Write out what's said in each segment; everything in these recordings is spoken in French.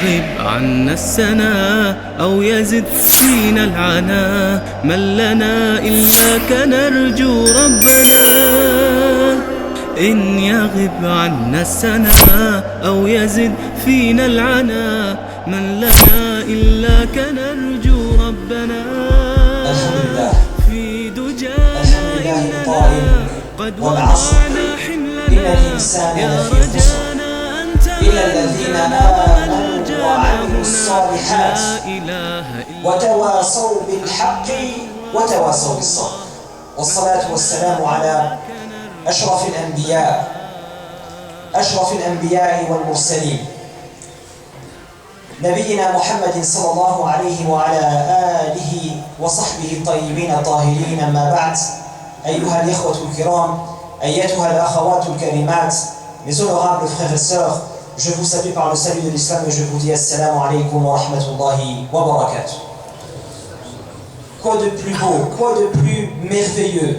يغب عنا السنا أو يزد فينا العنا، من لنا إلاك نرجو ربنا. إن يغب عنا السنا أو يزد فينا العنا، من لنا إلاك نرجو ربنا. الحمد لله في دجانا إننا قد وضعنا حملنا، يا رجانا أنت إلى الذين آمنوا وعملوا الصالحات وتواصوا بالحق وتواصوا بالصبر. والصلاة والسلام على أشرف الأنبياء والمرسلين، نبينا محمد صلى الله عليه وعلى آله وصحبه الطيبين الطاهرين. أما بعد، أيها الإخوة الكرام، أيتها الأخوات الكريمات, mes honorables frères et sœurs, je vous salue par le salut de l'islam et je vous dis assalamu alaikum wa rahmatullahi wa barakatuh. Quoi de plus beau, quoi de plus merveilleux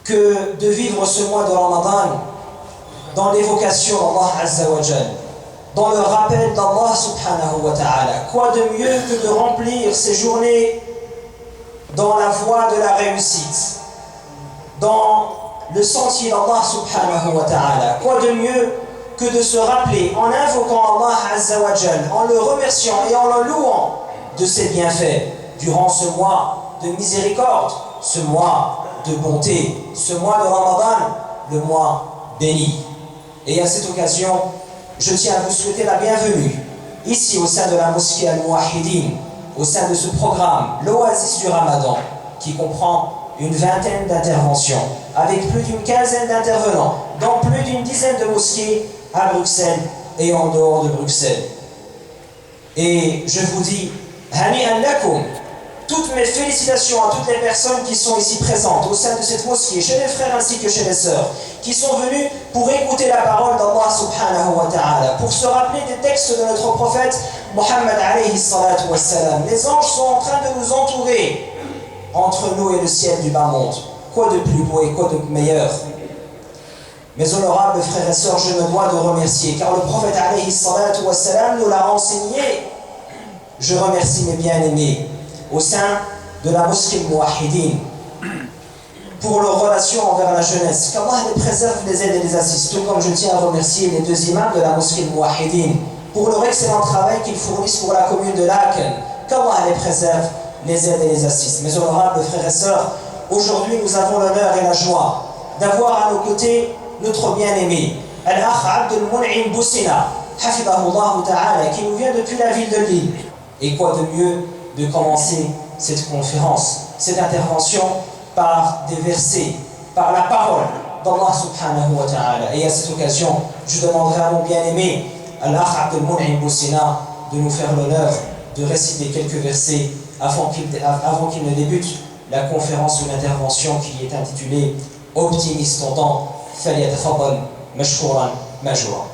que de vivre ce mois de Ramadan dans l'évocation d'Allah Azza wa Jal, dans le rappel d'Allah subhanahu wa ta'ala. Quoi de mieux que de remplir ces journées dans la voie de la réussite, dans le sentier d'Allah subhanahu wa ta'ala. Quoi de mieux que de se rappeler en invoquant Allah Azza wa Jal, en le remerciant et en le louant de ses bienfaits durant ce mois de miséricorde, ce mois de bonté, ce mois de Ramadan, le mois béni. Et à cette occasion, je tiens à vous souhaiter la bienvenue ici au sein de la mosquée Al-Muwahhidin, au sein de ce programme, l'Oasis du Ramadan, qui comprend une vingtaine d'interventions, avec plus d'une quinzaine d'intervenants, dans plus d'une dizaine de mosquées à Bruxelles et en dehors de Bruxelles. Et je vous dis, Hani'an lakum, toutes mes félicitations à toutes les personnes qui sont ici présentes au sein de cette mosquée, chez les frères ainsi que chez les sœurs, qui sont venus pour écouter la parole d'Allah subhanahu wa ta'ala, pour se rappeler des textes de notre prophète Muhammad alayhi salatu wa salam. Les anges sont en train de nous entourer entre nous et le ciel du bas monde. Quoi de plus beau et quoi de meilleur? Mes honorables frères et sœurs, je me dois de remercier, car le prophète alayhi salatu wa salam nous l'a enseigné. Je remercie mes bien-aimés au sein de la mosquée Mouahidine pour leur relation envers la jeunesse, qu'Allah les préserve, les aide et les assiste, tout comme je tiens à remercier les deux imams de la mosquée Mouahidine pour leur excellent travail qu'ils fournissent pour la commune de Laken, qu'Allah les préserve, les aide et les assiste. Mes honorables frères et sœurs, aujourd'hui nous avons l'honneur et la joie d'avoir à nos côtés notre bien-aimé Al-Akh Abdul Mun'im Boussina, Hafidahullah Ta'ala, qui nous vient depuis la ville de Lille. Et quoi de mieux de commencer cette conférence, cette intervention par des versets, par la parole d'Allah subhanahu wa ta'ala. Et à cette occasion, je demanderai à mon bien-aimé Al-Akh Abdul Mun'im Boussina de nous faire l'honneur de réciter quelques versets avant qu'il ne débute la conférence ou l'intervention qui est intitulée Optimiste ton temps, falyatafaddal mashkouran majoura.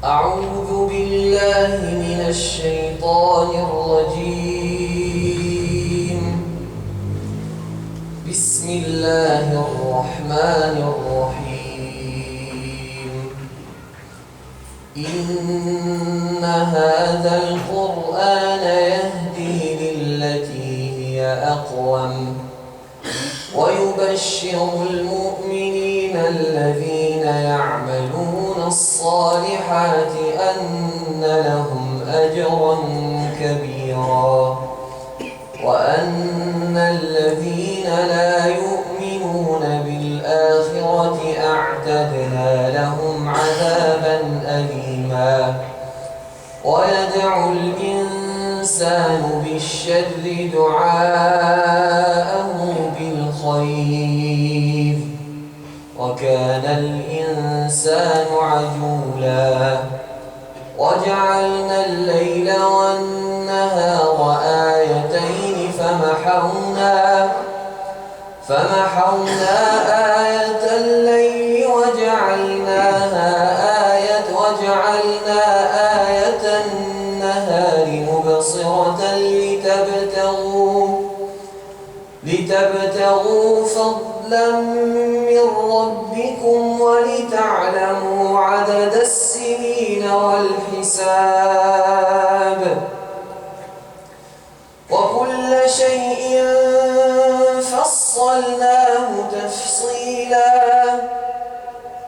أعوذ بالله من الشيطان الرجيم. بسم الله الرحمن الرحيم. إن هذا القرآن يهدي للتي هي أقوم ويبشر المؤمنين الذين يعملون الصالحات أن لهم أجرا كبيرا وأن الذين لا يؤمنون بالآخرة أعتدنا لهم عذابا أليما. ويدعو الإنسان بالشر دعاءه بالخير وكان الإنسان عجولا وجعلنا الليل والنهار آيتين فمحونا آية الليل وجعلنا آية النهار مبصرة لتبتغوا فضلا من ربكم ولتعلموا عدد السنين والحساب وكل شيء فصلناه تفصيلا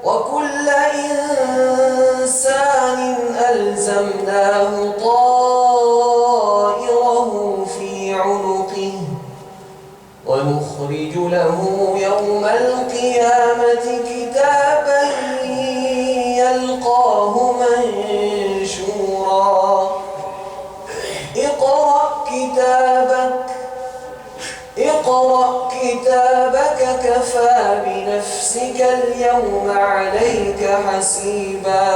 وكل إنسان ألزمناه طائره في عنقه ونخرج له يوم القيامة كتابا يلقاه منشورا اقرأ كتابك كفى بنفسك اليوم عليك حسيبا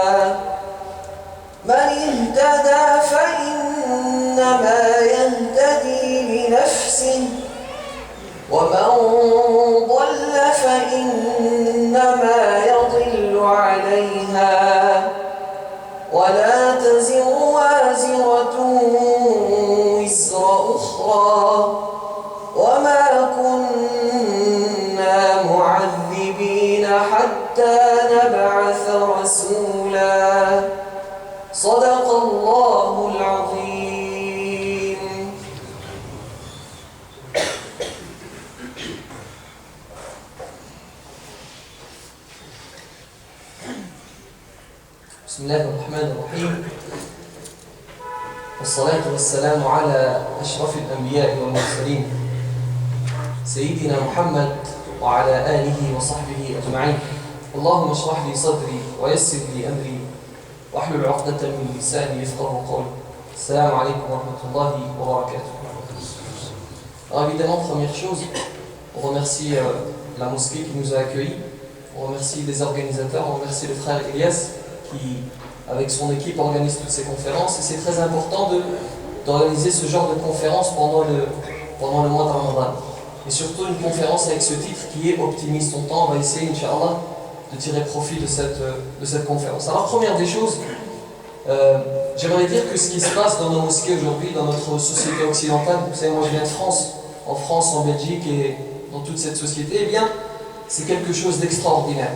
من اهتدى فإنما يهتدي لنفسه ومن ضل فإنما يضل عليها ولا تزر وازرة وزر أخرى وما كنا معذبين حتى نبعث رسولا صدق الله العظيم. بسم الله الرحمن الرحيم والصلاة والسلام على أشرف الأنبياء والمرسلين سيدنا محمد وعلى آله وصحبه أجمعين. اللهم اشرح لي صدري ويسر لي أمري واحلل عقدة من لساني يفقهوا قولي. السلام عليكم ورحمة الله وبركاته. Alors évidemment, première chose, on remercie la mosquée qui nous a accueillis, on remercie les organisateurs, on remercie le frère Elias qui, avec son équipe, organise toutes ces conférences. Et c'est très important d'organiser ce genre de conférences pendant le mois de Ramadan. Et surtout une conférence avec ce titre qui est Optimise ton temps. On va essayer, Inch'Allah, de tirer profit de cette conférence. Alors, première des choses, j'aimerais dire que ce qui se passe dans nos mosquées aujourd'hui, dans notre société occidentale, vous savez, moi je viens de France, en Belgique et dans toute cette société, eh bien, c'est quelque chose d'extraordinaire.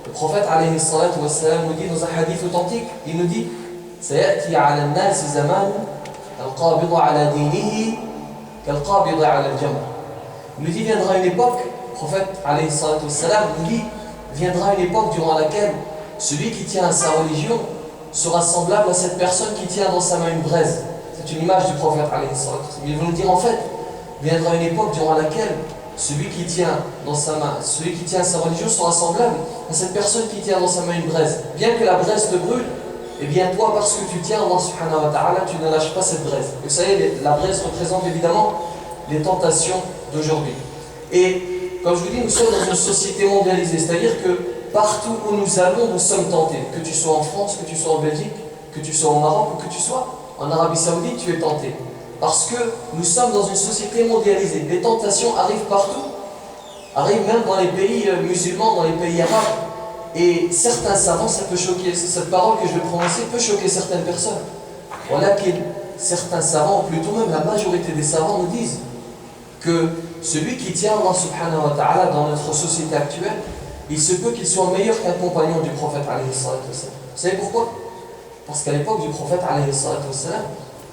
Le prophète alayhi salatu wassalam nous dit dans un hadith authentique, il nous dit سيأتي على الناس زمان القابض على دينه كالقابض على الجمر. Il nous dit viendra une époque, le prophète alayhi salatu wassalam nous dit viendra une époque durant laquelle celui qui tient à sa religion sera semblable à cette personne qui tient dans sa main une braise. C'est une image du prophète alayhi salatu wassalam. Il veut nous dire en fait, viendra une époque durant laquelle celui qui tient à sa religion sera semblable à cette personne qui tient dans sa main une braise. Bien que la braise te brûle, eh bien toi, parce que tu tiens Allah subhanahu wa ta'ala, tu ne lâches pas cette braise. Vous savez, la braise représente évidemment les tentations d'aujourd'hui. Et comme je vous dis, nous sommes dans une société mondialisée, c'est-à-dire que partout où nous allons, nous sommes tentés. Que tu sois en France, que tu sois en Belgique, que tu sois au Maroc ou que tu sois en Arabie Saoudite, tu es tenté. Parce que nous sommes dans une société mondialisée. Les tentations arrivent partout, arrivent même dans les pays musulmans, dans les pays arabes. Et certains savants, ça peut choquer, cette parole que je vais prononcer peut choquer certaines personnes. Voilà que certains savants, ou plutôt même la majorité des savants nous disent que celui qui tient Allah subhanahu wa ta'ala dans notre société actuelle, il se peut qu'il soit meilleur qu'un compagnon du prophète alayhi salatu wassalam. Vous savez pourquoi? Parce qu'à l'époque du prophète alayhi salatu wassalam,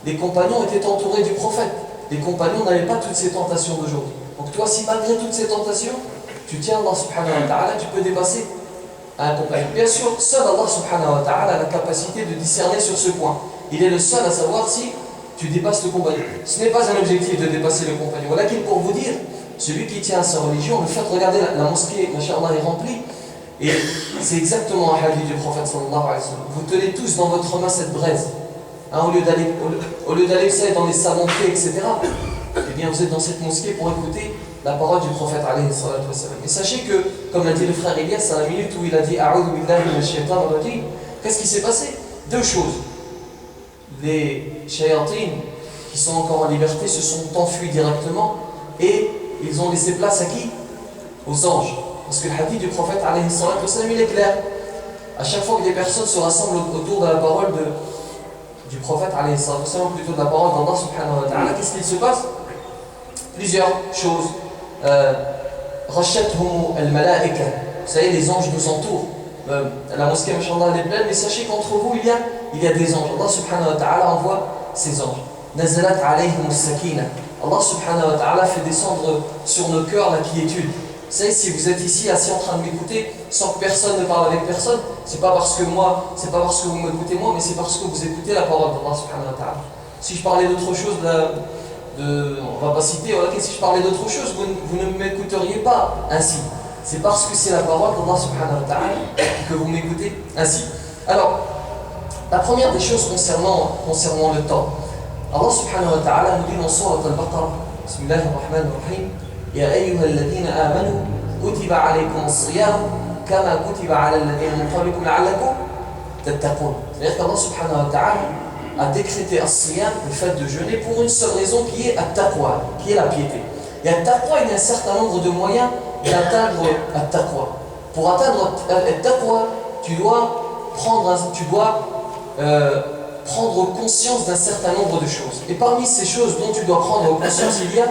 les compagnons étaient entourés du prophète. Les compagnons n'avaient pas toutes ces tentations d'aujourd'hui. Donc toi, si malgré toutes ces tentations, tu tiens Allah subhanahu wa ta'ala, tu peux dépasser un compagnon. Bien sûr, seul Allah subhanahu wa ta'ala a la capacité de discerner sur ce point. Il est le seul à savoir si tu dépasses le compagnon. Ce n'est pas un objectif de dépasser le compagnon. Voilà qu'il pour vous dire, celui qui tient à sa religion, le fait de regarder la mosquée, machallah, est remplie. Et c'est exactement un hadith du prophète sallallahu alayhi wa sallam. Vous tenez tous dans votre main cette braise. Hein, au lieu d'aller, vous savez, dans les salons de thé, etc., eh bien vous êtes dans cette mosquée pour écouter la parole du prophète alayhi salatu wassalam. Et sachez que, comme l'a dit le frère Elias à la minute où il a dit A'udhu billahi minash shaitanir rajim, qu'est-ce qui s'est passé? Deux choses. Les shayatines qui sont encore en liberté se sont enfuis directement et ils ont laissé place à qui? Aux anges. Parce que le hadith du prophète alayhi salatu wassalam, il est clair. À chaque fois que des personnes se rassemblent autour de la parole du prophète alayhi salatu wassalam, plutôt de la parole d'Allah subhanahu wa ta'ala, qu'est-ce qu'il se passe? Plusieurs choses. Rachatuhum al-malaika. Vous savez, les anges nous entourent. La mosquée, machallah, elle est pleine, mais sachez qu'entre vous, il y a des anges. Allah subhanahu wa ta'ala envoie ces anges. Nazalat alayhim as-sakina. Allah subhanahu wa ta'ala fait descendre sur nos cœurs la quiétude. Vous savez, si vous êtes ici assis en train de m'écouter sans que personne ne parle avec personne, c'est pas parce que vous m'écoutez moi, mais c'est parce que vous écoutez la parole d'Allah subhanahu wa ta'ala. Si je parlais d'autre chose, on va pas citer, voilà, si je parlais d'autre chose, vous ne m'écouteriez pas ainsi. C'est parce que c'est la parole d'Allah subhanahu wa ta'ala que vous m'écoutez ainsi. Alors, la première des choses concernant le temps, Allah subhanahu wa ta'ala nous dit dans Surat al-Baqarah, Bismillahir Rahmanir Rahim, Ya ayyuhalladhina amanu, kutiba alaykum as-siyam, kama kutiba ala alladhina min qablikum la'allakum tattaqun. C'est-à-dire qu'Allah subhanahu wa ta'ala a décrété as-siyam, le fait de jeûner, pour une seule raison qui est at-taqwa, qui est la piété. Et at-taqwa, il y a un certain nombre de moyens d'atteindre at-taqwa. Pour atteindre at-taqwa, tu dois prendre conscience d'un certain nombre de choses. Et parmi ces choses dont tu dois prendre conscience, il y a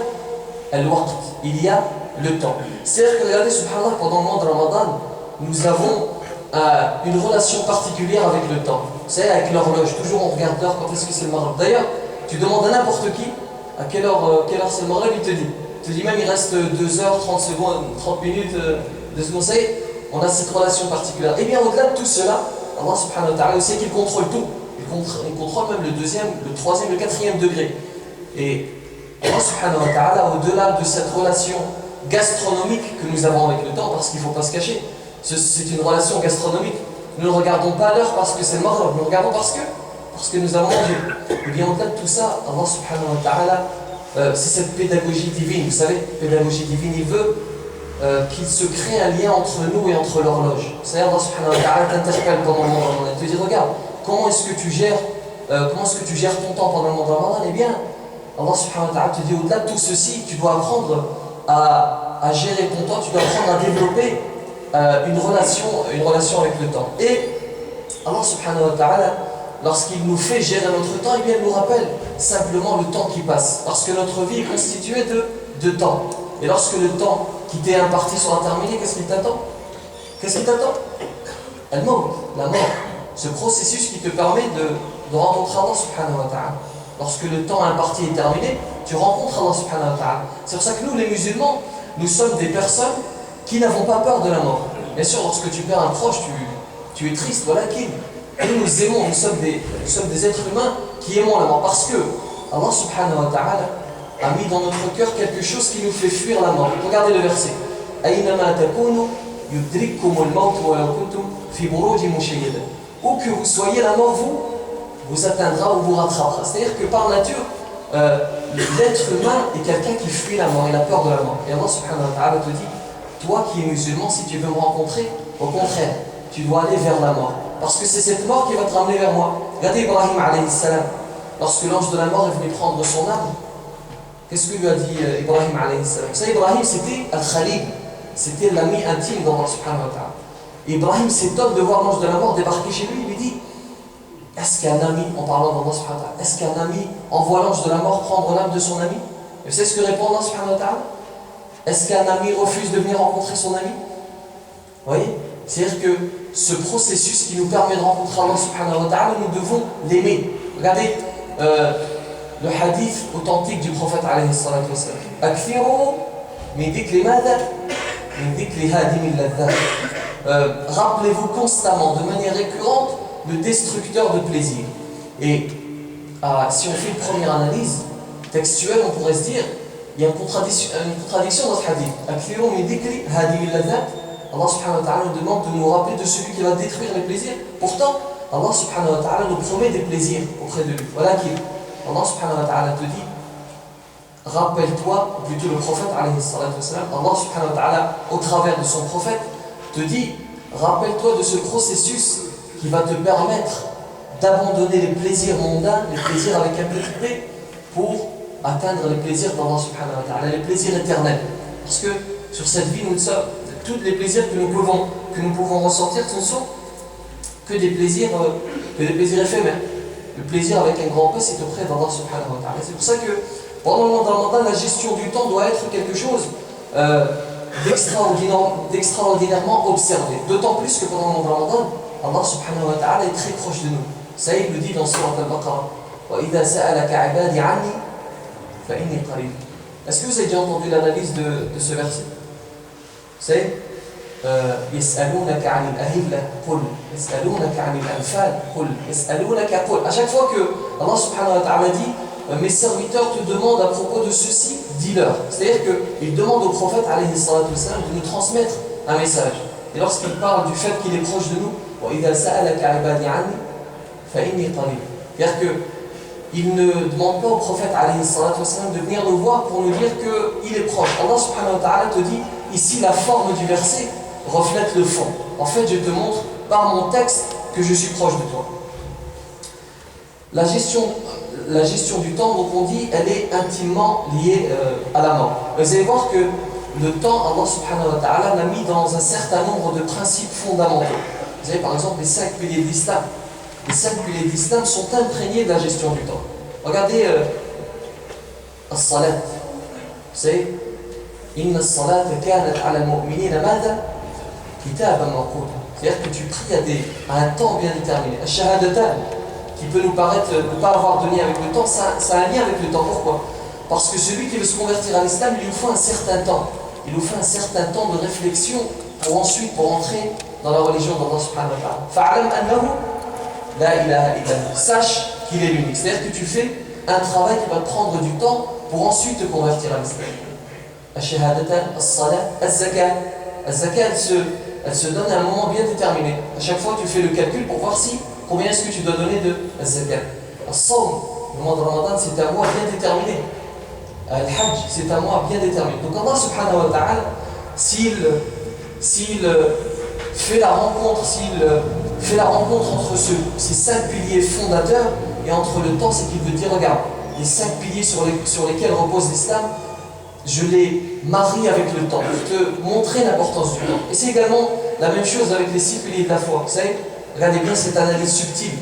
al-waqt, il y a le temps. C'est-à-dire que, regardez, subhanallah, pendant le mois de Ramadan, nous avons une relation particulière avec le temps. Vous savez, avec l'horloge, toujours on regarde l'heure, quand est-ce que c'est le Maghreb. D'ailleurs, tu demandes à n'importe qui à quelle heure c'est le Maghreb, il te dit même il reste 2 heures, 30 secondes, 30 minutes de ce qu'on sait, on a cette relation particulière. Et bien au-delà de tout cela, Allah subhanahu wa ta'ala sait qu'il contrôle tout. Il contrôle même le 2e, le 3e, le 4e degré. Et Allah subhanahu wa ta'ala, au-delà de cette relation gastronomique que nous avons avec le temps, parce qu'il ne faut pas se cacher, c'est une relation gastronomique. Nous ne regardons pas l'heure parce que c'est le Maghreb, nous regardons parce que nous avons mangé. Et bien au-delà de tout ça, Allah subhanahu wa ta'ala, c'est cette pédagogie divine. Vous savez, pédagogie divine, il veut qu'il se crée un lien entre nous et entre l'horloge. C'est-à-dire Allah subhanahu wa ta'ala t'interpelle pendant le mois de Ramadan. Il te dit, regarde, comment est-ce que tu gères ton temps pendant le mois de Ramadan? Eh bien, Allah subhanahu wa ta'ala te dit, au-delà de tout ceci, tu dois apprendre à gérer ton temps, tu dois apprendre à développer une relation avec le temps. Et Allah subhanahu wa ta'ala, lorsqu'il nous fait gérer notre temps, eh bien, il nous rappelle simplement le temps qui passe. Parce que notre vie est constituée de temps. Et lorsque le temps qui t'est imparti sera terminé, qu'est-ce qu'il t'attend? Qu'est-ce qui t'attend? La mort. Ce processus qui te permet de rencontrer Allah subhanahu wa ta'ala. Lorsque le temps imparti est terminé, tu rencontres Allah subhanahu wa ta'ala. C'est pour ça que nous, les musulmans, nous sommes des personnes qui n'avons pas peur de la mort. Bien sûr, lorsque tu perds un proche, tu es triste, voilà qui. Nous aimons, nous sommes des êtres humains qui aimons la mort. Parce que Allah subhanahu wa ta'ala a mis dans notre cœur quelque chose qui nous fait fuir la mort. Regardez le verset. Aynama takunu yudrikkumul maut wa law kuntum fi burujin mushayyada. Où que vous soyez, la mort vous atteindra ou vous rattrapera. C'est-à-dire que par nature, l'être humain est quelqu'un qui fuit la mort, il a peur de la mort. Et Allah subhanahu wa ta'ala te dit, toi qui es musulman, si tu veux me rencontrer, au contraire, tu dois aller vers la mort. Parce que c'est cette mort qui va te ramener vers moi. Regardez Ibrahim alayhi salam. Lorsque l'ange de la mort est venu prendre son âme, qu'est-ce que lui a dit Ibrahim alayhi salam? Vous savez, Ibrahim c'était Al-Khalil, c'était l'ami intime d'Allah subhanahu wa ta'ala. Ibrahim s'étonne de voir l'ange de la mort débarquer chez lui, il lui dit, est-ce qu'un ami, en parlant d'Allah subhanahu wa ta'ala, est-ce qu'un ami envoie l'ange de la mort prendre l'âme de son ami? Et vous savez ce que répond Allah subhanahu wa ta'ala? Est-ce qu'un ami refuse de venir rencontrer son ami? Vous voyez? C'est-à-dire que ce processus qui nous permet de rencontrer Allah subhanahu wa ta'ala, nous devons l'aimer. Regardez le hadith authentique du prophète alayhi salatu wa sallam. Akthiru min dhikri madha min dhikri hadimi al-ladhat. Rappelez-vous constamment, de manière récurrente, le destructeur de plaisir. Et si on fait une première analyse textuelle, on pourrait se dire il y a une contradiction dans ce hadith. Akthiru min dhikri hadimi al-ladhat. Allah subhanahu wa ta'ala nous demande de nous rappeler de celui qui va détruire les plaisirs. Pourtant, Allah subhanahu wa ta'ala nous promet des plaisirs auprès de lui. Voilà qui Allah subhanahu wa ta'ala te dit rappelle-toi, ou plutôt le prophète, alayhi salatu wassalam, Allah subhanahu wa ta'ala, au travers de son prophète, te dit, rappelle-toi de ce processus qui va te permettre d'abandonner les plaisirs mondains, les plaisirs avec un petit p, pour atteindre les plaisirs d'Allah subhanahu wa ta'ala, les plaisirs éternels. Parce que sur cette vie, nous sommes, tous les plaisirs que nous pouvons ressentir, ce ne sont que des plaisirs éphémères. Le plaisir avec un grand P, c'est auprès d'Allah subhanahu wa ta'ala. C'est pour ça que pendant le mois de Ramadan, la gestion du temps doit être quelque chose d'extraordinairement observé. D'autant plus que pendant le mois de Ramadan, Allah subhanahu wa ta'ala est très proche de nous. Ça, il le dit dans Surat Al-Baqarah. وَإِذَا سَأَلَكَ عِبَادِ عَنِّي فَإِنِّي قَرِيبٌ. Est-ce que vous avez déjà entendu l'analyse de ce verset? C'est يسألونك عن الأهلة قل يسألونك عن الأنفال قل يسألونك قل. À chaque fois que Allah subhanahu wa ta'ala dit mes serviteurs te demandent à propos de ceci, dis-leur. C'est-à-dire qu'il demande au prophète alayhi salatu wassalam de nous transmettre un message. Et lorsqu'il parle du fait qu'il est proche de nous, وَإِذَا سَأَلَكَ عِبَادِي عَنِّي فَإِنِّي قَرِيبٌ. C'est-à-dire qu'il ne demande pas au prophète alayhi salatu wassalam de venir nous voir pour nous dire qu'il est proche. Allah subhanahu wa ta'ala te dit, ici la forme du verset reflète le fond. En fait, je te montre par mon texte que je suis proche de toi. La gestion du temps, donc on dit, elle est intimement liée à la mort. Vous allez voir que le temps, Allah subhanahu wa ta'ala l'a mis dans un certain nombre de principes fondamentaux. Vous avez par exemple les 5 piliers de l'islam. Les 5 piliers de l'islam sont imprégnés de la gestion du temps. Regardez as-salat. Vous savez, inna as-salata kanat ala al-mu'minina madha kitaban mawquta. C'est-à-dire que tu pries à un temps bien déterminé. Ash-shahadatan, qui peut nous paraître ne pas avoir de lien avec le temps, ça a un lien avec le temps. Pourquoi? Parce que celui qui veut se convertir à l'islam, il lui faut un certain temps. Il nous faut un certain temps de réflexion pour ensuite entrer dans la religion d'Allah subhanahu wa ta'ala. Fa'alam annahu la ilaha illallah. Sache qu'il est l'unique. C'est-à-dire que tu fais un travail qui va te prendre du temps pour ensuite te convertir à l'islam. Ash-shahadatan, as-salat, az-zakat. Az-zakat, elle se donne à un moment bien déterminé. À chaque fois, tu fais le calcul pour voir combien est-ce que tu dois donner de az-zakat. As-sawm, le mois de Ramadan, c'est un mois bien déterminé. Al-Hajj, c'est un mois bien déterminé. Donc Allah subhanahu wa ta'ala, s'il fait la rencontre, entre ces 5 piliers fondateurs et entre le temps, c'est qu'il veut dire, regarde, les 5 piliers sur lesquels repose l'islam, je les marie avec le temps, pour te montrer l'importance du temps. Et c'est également la même chose avec les 6 piliers de la foi. Vous savez, regardez bien cette analyse subtile.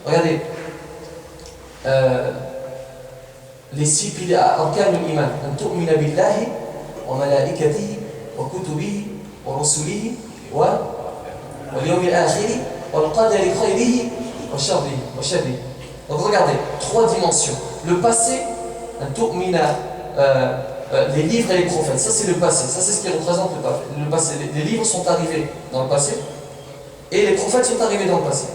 Regardez. Les 6 piliers arkan al-iman, an tu'mina billahi wa malaikatihi wa kutubihi wa rusulihi wa al-yawm al-akhir wa al-qadari khayrihi wa sharrihi. Donc regardez, 3 dimensions. Le passé, an tu'mina, les livres et les prophètes, ça c'est le passé, ça c'est ce qui représente le passé. Les livres sont arrivés dans le passé et les prophètes sont arrivés dans le passé.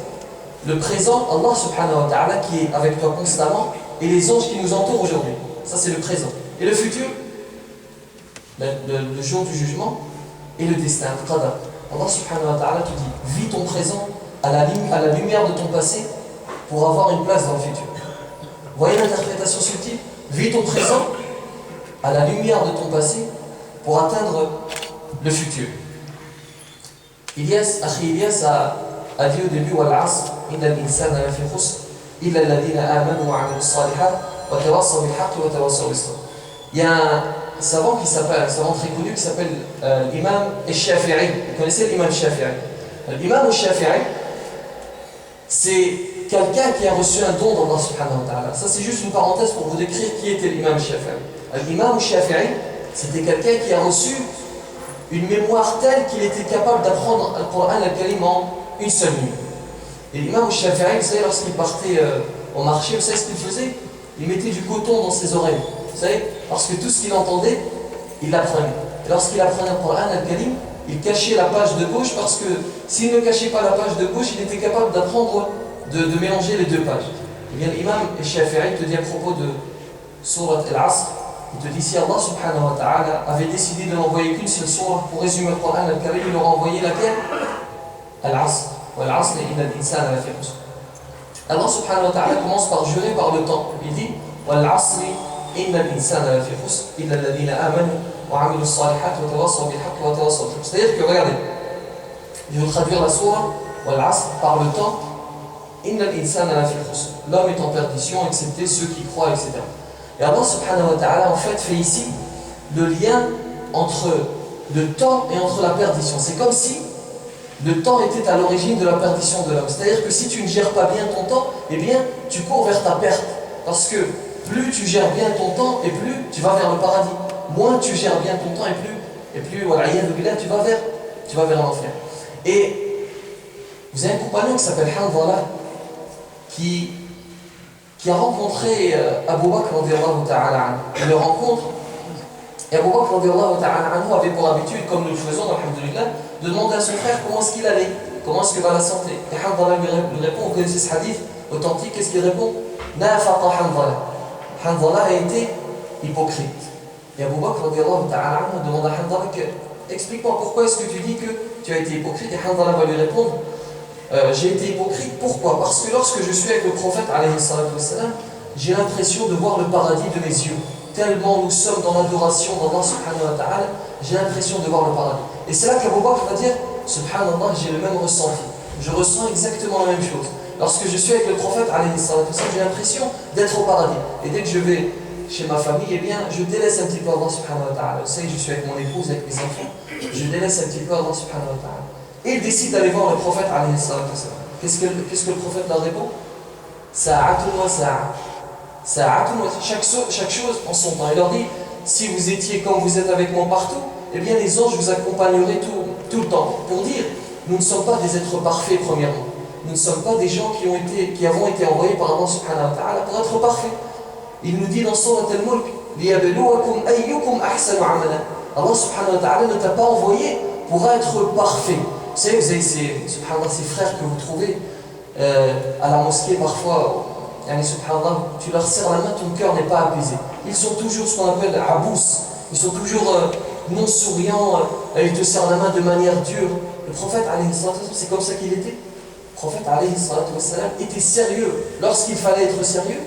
Le présent, Allah subhanahu wa ta'ala qui est avec toi constamment, et les anges qui nous entourent aujourd'hui. Ça c'est le présent. Et le futur, le jour du jugement et le destin, le qadar. Allah subhanahu wa ta'ala te dit, vis ton présent à la lumière de ton passé pour avoir une place dans le futur. Vous voyez l'interprétation subtile? Vis ton présent à la lumière de ton passé pour atteindre le futur. Ilyas a dit au début, wal-'asr, inna al-insana lafi khusr. Il y a un savant un savant très connu qui s'appelle l'imam al-Shafi'i. Vous connaissez l'imam al-Shafi'i? L'imam al-Shafi'i, c'est quelqu'un qui a reçu un don d'Allah subhanahu wa ta'ala. Ça c'est juste une parenthèse pour vous décrire qui était l'imam al-Shafi'i. L'imam al-Shafi'i, c'était quelqu'un qui a reçu une mémoire telle qu'il était capable d'apprendre le Coran al-Karim en une seule nuit. Et l'imam Shafi'i, vous savez, lorsqu'il partait au marché, vous savez ce qu'il faisait? Il mettait du coton dans ses oreilles. Vous savez, parce que tout ce qu'il entendait, il l'apprenait. Et lorsqu'il apprenait le Coran al-Karim, il cachait la page de gauche parce que s'il ne cachait pas la page de gauche, il était capable d'apprendre, de mélanger les deux pages. Et bien l'imam Shafi'i te dit à propos de Surat al-Asr, il te dit si Allah subhanahu wa ta'ala avait décidé de n'envoyer qu'une seule surah pour résumer le Coran al-Karim, il aurait envoyé laquelle? Al-Asr. Wal-'asr inna al-insana lafi khusr. Allah subhanahu wa ta'ala commence par jurer par le temps. Il dit wal-'asr إن الإنسان لفي خسر إلا الذين آمنوا وعملوا الصالحات وتواصوا بالحق وتواصوا بالصبر. C'est-à-dire que regardez, je vais traduire la sourate wal-asr par le temps. Inna al-insana lafi khusr. L'homme est en perdition, excepté ceux qui croient, etc. Et Allah subhanahu wa ta'ala en fait ici le lien entre le temps et entre la perdition. C'est comme si le temps était à l'origine de la perdition de l'homme. C'est-à-dire que si tu ne gères pas bien ton temps, eh bien tu cours vers ta perte. Parce que plus tu gères bien ton temps et plus tu vas vers le paradis. Moins tu gères bien ton temps et plus voilà, tu vas vers l'enfer. Et vous avez un compagnon qui s'appelle Hanzala qui a rencontré Abu Bakr radiyallahu ta'ala anhu. Il le rencontre et Abu Bakr radiyallahu ta'ala anhu avait pour habitude, comme nous le faisons, alhamdulillah, de demander à son frère comment est-ce qu'il allait, comment est-ce que va la santé. Et Hanzala lui répond, vous connaissez ce hadith authentique, qu'est-ce qu'il répond? Nafaqa Hanzala. Hanzala a été hypocrite. Et Abu Bakr radiyallahu ta'ala anhu demande à Hanzala explique-moi pourquoi est-ce que tu dis que tu as été hypocrite. Et Hanzala va lui répondre j'ai été hypocrite, pourquoi? Parce que lorsque je suis avec le prophète alayhi salatu wassalam, j'ai l'impression de voir le paradis de mes yeux. Tellement nous sommes dans l'adoration d'Allah subhanahu wa ta'ala, j'ai l'impression de voir le paradis. Et c'est là qu'Abu Bakr va dire subhanallah, j'ai le même ressenti. Je ressens exactement la même chose. Lorsque je suis avec le prophète alayhi salatu wassalam, j'ai l'impression d'être au paradis. Et dès que je vais chez ma famille, eh bien, je délaisse un petit peu Allah subhanahu wa ta'ala. Vous savez, je suis avec mon épouse, avec mes enfants, je délaisse un petit peu Allah subhanahu wa ta'ala. Et il décide d'aller voir le prophète alayhi salatu wassalam. Qu'est-ce que le prophète leur répond? Sa'atun wa sa'a. Sa'atun wa sa'a. Chaque chose en son temps. Il leur dit, si vous étiez comme vous êtes avec moi partout, eh bien les anges vous accompagneraient tout le temps. Pour dire, nous ne sommes pas des êtres parfaits premièrement. Nous ne sommes pas des gens qui avons été envoyés par Allah subhanahu wa ta'ala pour être parfaits. Il nous dit dans Surat al-Mulk, liyabluwakum ayyukum ahsanu amala. Allah subhanahu wa ta'ala ne t'a pas envoyé pour être parfait. Vous savez, subhanallah, ces frères que vous trouvez à la mosquée parfois, subhanallah, tu leur serres la main, ton cœur n'est pas apaisé. Ils sont toujours ce qu'on appelle abous, ils sont toujours non souriants, ils te serrent la main de manière dure. Le prophète, c'est comme ça qu'il était. Le prophète était sérieux lorsqu'il fallait être sérieux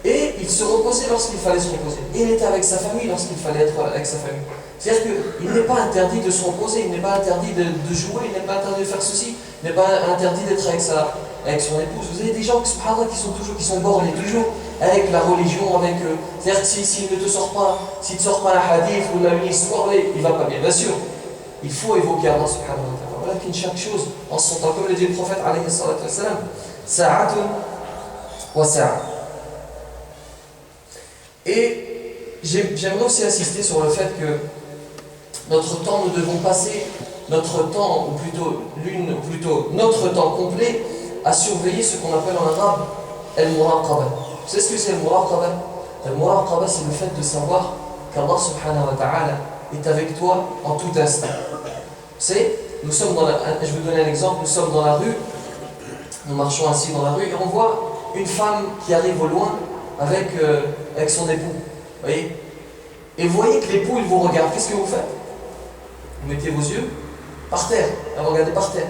et il se reposait lorsqu'il fallait se reposer. Et il était avec sa famille lorsqu'il fallait être avec sa famille. C'est-à-dire qu'il n'est pas interdit de se reposer, il n'est pas interdit de jouer, il n'est pas interdit de faire ceci, il n'est pas interdit d'être avec son épouse. Vous avez des gens qui sont bornés, toujours avec la religion, avec c'est-à-dire que s'il ne te sort pas, s'il ne sort pas un hadith ou une histoire, il ne va pas bien. Bien sûr, il faut évoquer Allah subhanahu wa ta'ala. Voilà qu'une chaque chose en son temps, comme le dit le prophète alayhi salatu wassalam, sa'atun wa sa'a. Et j'aimerais aussi insister sur le fait que notre temps, nous devons passer notre temps, ou plutôt notre temps complet à surveiller ce qu'on appelle en arabe al-muraqaba. Vous savez ce que c'est al-muraqaba? Al-muraqaba, c'est le fait de savoir qu'Allah subhanahu wa ta'ala est avec toi en tout instant. Vous savez, je vais vous donner un exemple, nous sommes dans la rue, nous marchons ainsi dans la rue et on voit une femme qui arrive au loin avec son époux. Vous voyez? Et vous voyez que l'époux il vous regarde, qu'est-ce que vous faites? Vous mettez vos yeux par terre, et vous regardez par terre.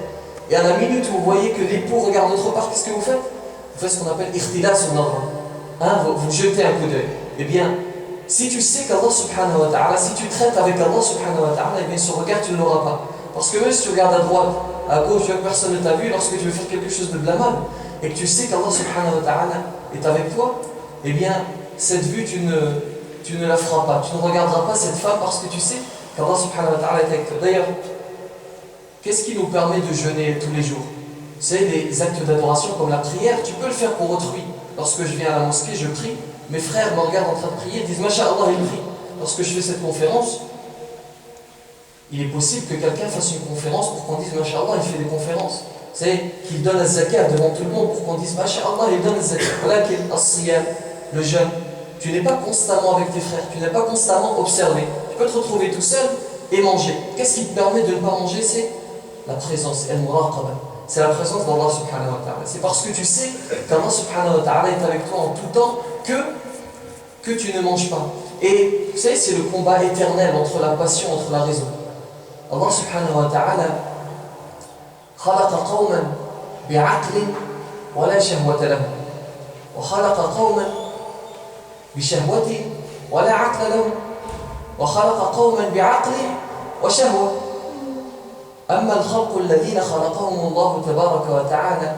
Et à la minute où vous voyez que l'époux regarde autre part, qu'est-ce que vous faites? Vous faites ce qu'on appelle ikhtilas al-nadra. Vous jetez un coup d'œil. Eh bien, si tu sais qu'Allah subhanahu wa ta'ala, si tu traites avec Allah subhanahu wa ta'ala, eh bien ce regard tu ne l'auras pas. Parce que même si tu regardes à droite, à gauche, tu vois que personne ne t'a vu, lorsque tu veux faire quelque chose de blâmable, et que tu sais qu'Allah subhanahu wa ta'ala est avec toi, eh bien, cette vue, tu ne la feras pas. Tu ne regarderas pas cette femme parce que tu sais qu'Allah subhanahu wa ta'ala est avec toi. D'ailleurs, qu'est-ce qui nous permet de jeûner tous les jours? C'est des actes d'adoration comme la prière. Tu peux le faire pour autrui. Lorsque je viens à la mosquée, je prie. Mes frères me regardent en train de prier, disent Masha'Allah, il prie. Lorsque je fais cette conférence, il est possible que quelqu'un fasse une conférence pour qu'on dise Masha'Allah, il fait des conférences. C'est qu'il donne la zakat devant tout le monde pour qu'on dise Masha'Allah, il donne la zakat. Voilà qu'il y a as-siyam, le jeûne. Tu n'es pas constamment avec tes frères, tu n'es pas constamment observé. Tu peux te retrouver tout seul et manger. Qu'est-ce qui te permet de ne pas manger? C'est la présence, al-muraqaba. C'est la présence d'Allah subhanahu wa ta'ala. C'est parce que tu sais qu'Allah subhanahu wa ta'ala est avec toi en tout temps que tu ne manges pas. Et vous savez, c'est le combat éternel entre la passion, entre la raison. Allah subhanahu wa ta'ala khalaqa qawman bi'aqlin wa la shahwata lahum wa khalaqa qawman بشهوة ولا عقل لهم وخلق قوما بعقل وشهوة أما الخلق الذين خلقهم الله تبارك وتعالى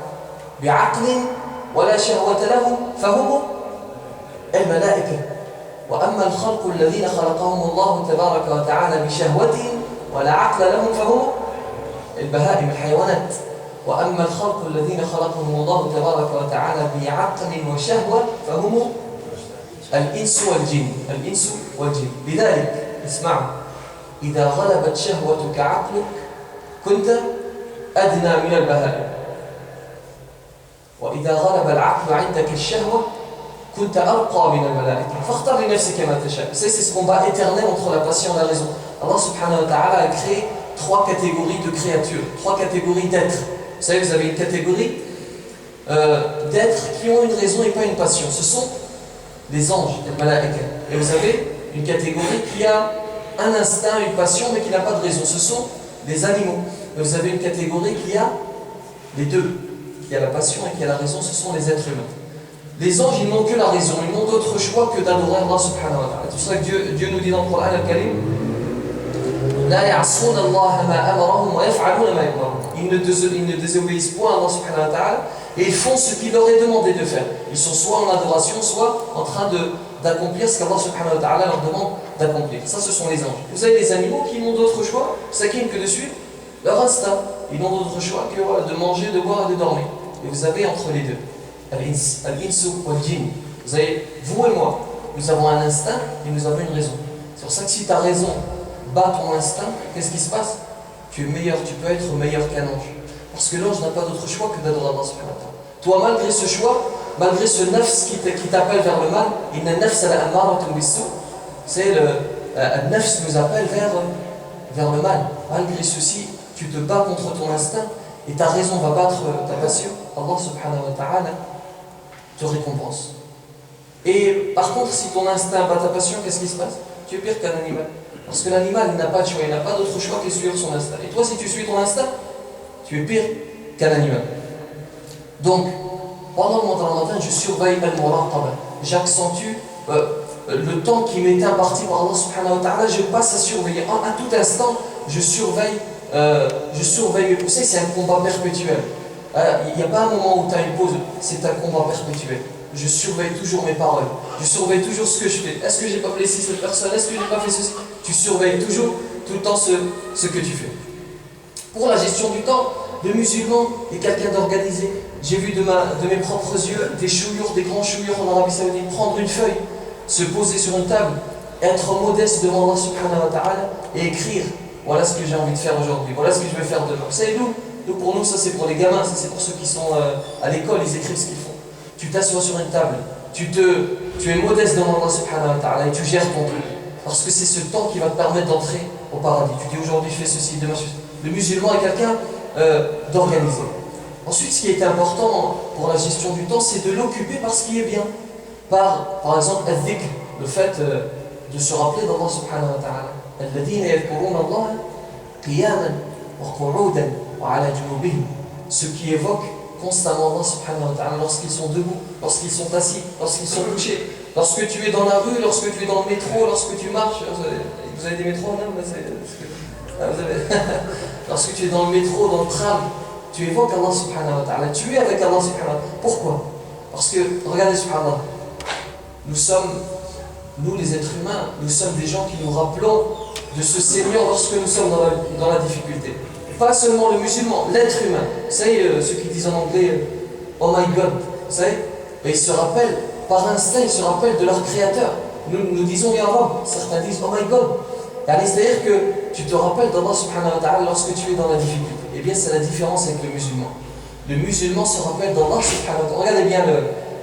بعقل ولا شهوة لهم فهم الملائكة وأما الخلق الذين خلقهم الله تبارك وتعالى بشهوة ولا عقل لهم فهم البهائم الحيوانات وأما الخلق الذين خلقهم الله تبارك وتعالى بعقل وشهوة فهم الإنس والجن لذلك اسمعوا إذا غلبت شهوتك عقلك كنت أدنى من البهائم وإذا غلب العقل عندك الشهوة كنت أرقى من الملائكة فاختار لنفسك ما تشاء. C'est ce combat éternel entre la passion et la raison. Allah subhanahu wa ta'ala a créé 3 catégories de créatures, 3 catégories d'êtres. Vous savez, vous avez une catégorie d'êtres qui ont une raison et pas une passion. Ce sont des anges, des malaïkas. Et vous avez une catégorie qui a un instinct, une passion, mais qui n'a pas de raison. Ce sont des animaux. Et vous avez une catégorie qui a les deux, qui a la passion et qui a la raison. Ce sont les êtres humains. Les anges, ils n'ont que la raison. Ils n'ont d'autre choix que d'adorer Allah subhanahu wa ta'ala. C'est pour ça que Dieu nous dit dans le Coran al-Karim لا يعصون الله ما أمرهم ويفعلون ما يؤمرون. Ils ne désobéissent point à Allah subhanahu wa ta'ala et ils font ce qu'il leur est demandé de faire. Ils sont soit en adoration, soit en train d'accomplir ce qu'Allah subhanahu wa ta'ala leur demande d'accomplir. Ça, ce sont les anges. Vous avez des animaux qui n'ont d'autre choix, que de suivre leur instinct. Ils n'ont d'autre choix que de manger, de boire et de dormir. Et vous avez entre les deux al-insu wal-jinn. Vous avez, vous et moi, nous avons un instinct et nous avons une raison. C'est pour ça que si ta raison bat ton instinct, qu'est-ce qui se passe? Tu es meilleur, tu peux être meilleur qu'un ange. Parce que l'ange n'a pas d'autre choix que d'adorer Allah subhanahu wa ta'ala. Toi, malgré ce choix, malgré ce nafs qui t'appelle vers le mal, inna nafs ala amaratun bis-su, c'est le nafs nous appelle vers le mal. Malgré ceci, tu te bats contre ton instinct et ta raison va battre ta passion. Allah subhanahu wa ta'ala te récompense. Et par contre, si ton instinct bat ta passion, qu'est-ce qui se passe? Tu es pire qu'un animal. Parce que l'animal n'a pas de choix, il n'a pas d'autre choix que de suivre son instinct. Et toi, si tu suis ton instinct, tu es pire qu'un animal. Donc, pendant le mois de Ramadan, je surveille al-muraqaba. J'accentue le temps qui m'est imparti par Allah subhanahu wa ta'ala, je passe à surveiller. À tout instant, je surveille. Vous savez, c'est un combat perpétuel. Il n'y a pas un moment où tu as une pause, c'est un combat perpétuel. Je surveille toujours mes paroles, je surveille toujours ce que je fais. Est-ce que j'ai pas blessé cette personne? Est-ce que j'ai pas fait ceci? Tu surveilles toujours, tout le temps, ce que tu fais. Pour la gestion du temps, le musulman est quelqu'un d'organisé. J'ai vu de mes propres yeux des chouyours, des grands chouyours en Arabie Saoudite, prendre une feuille, se poser sur une table, être modeste devant Allah subhanahu wa ta'ala et écrire. Voilà ce que j'ai envie de faire aujourd'hui, voilà ce que je vais faire demain. Vous savez, pour nous, ça c'est pour les gamins, ça c'est pour ceux qui sont à l'école, ils écrivent ce qu'ils font. Tu t'assois sur une table, tu es modeste devant Allah subhanahu wa ta'ala et tu gères ton truc. Parce que c'est ce temps qui va te permettre d'entrer au paradis. Tu dis aujourd'hui je fais ceci, demain je fais ceci. Le musulman est quelqu'un d'organisé. Ensuite, ce qui est important pour la gestion du temps, c'est de l'occuper par ce qui est bien. Par exemple, al-dhikr, le fait de se rappeler d'Allah subhanahu wa ta'ala. الذين يذكرون الله قياما وقعودا وعلى جنوبهم. Ceux qui évoquent constamment Allah subhanahu wa ta'ala lorsqu'ils sont debout, lorsqu'ils sont assis, lorsqu'ils sont couchés, lorsque tu es dans la rue, lorsque tu es dans le métro, lorsque tu marches. Vous avez des métros, non? Lorsque tu es dans le métro, dans le tram, tu évoques Allah subhanahu wa ta'ala, tu es avec Allah subhanahu wa ta'ala. Pourquoi? Parce que, regardez subhanallah, nous les êtres humains, nous sommes des gens qui nous rappelons de ce Seigneur lorsque nous sommes dans la difficulté. Pas seulement le musulman, l'être humain. Vous savez, ceux qui disent en anglais « Oh my God », vous savez, et ils se rappellent, par instinct, ils se rappellent de leur créateur. Nous disons « Ya Rab », certains disent « Oh my God ». C'est-à-dire que tu te rappelles d'Allah subhanahu wa ta'ala lorsque tu es dans la difficulté. Eh bien, c'est la différence avec le musulman. Le musulman se rappelle d'Allah subhanahu wa ta'ala. Regardez bien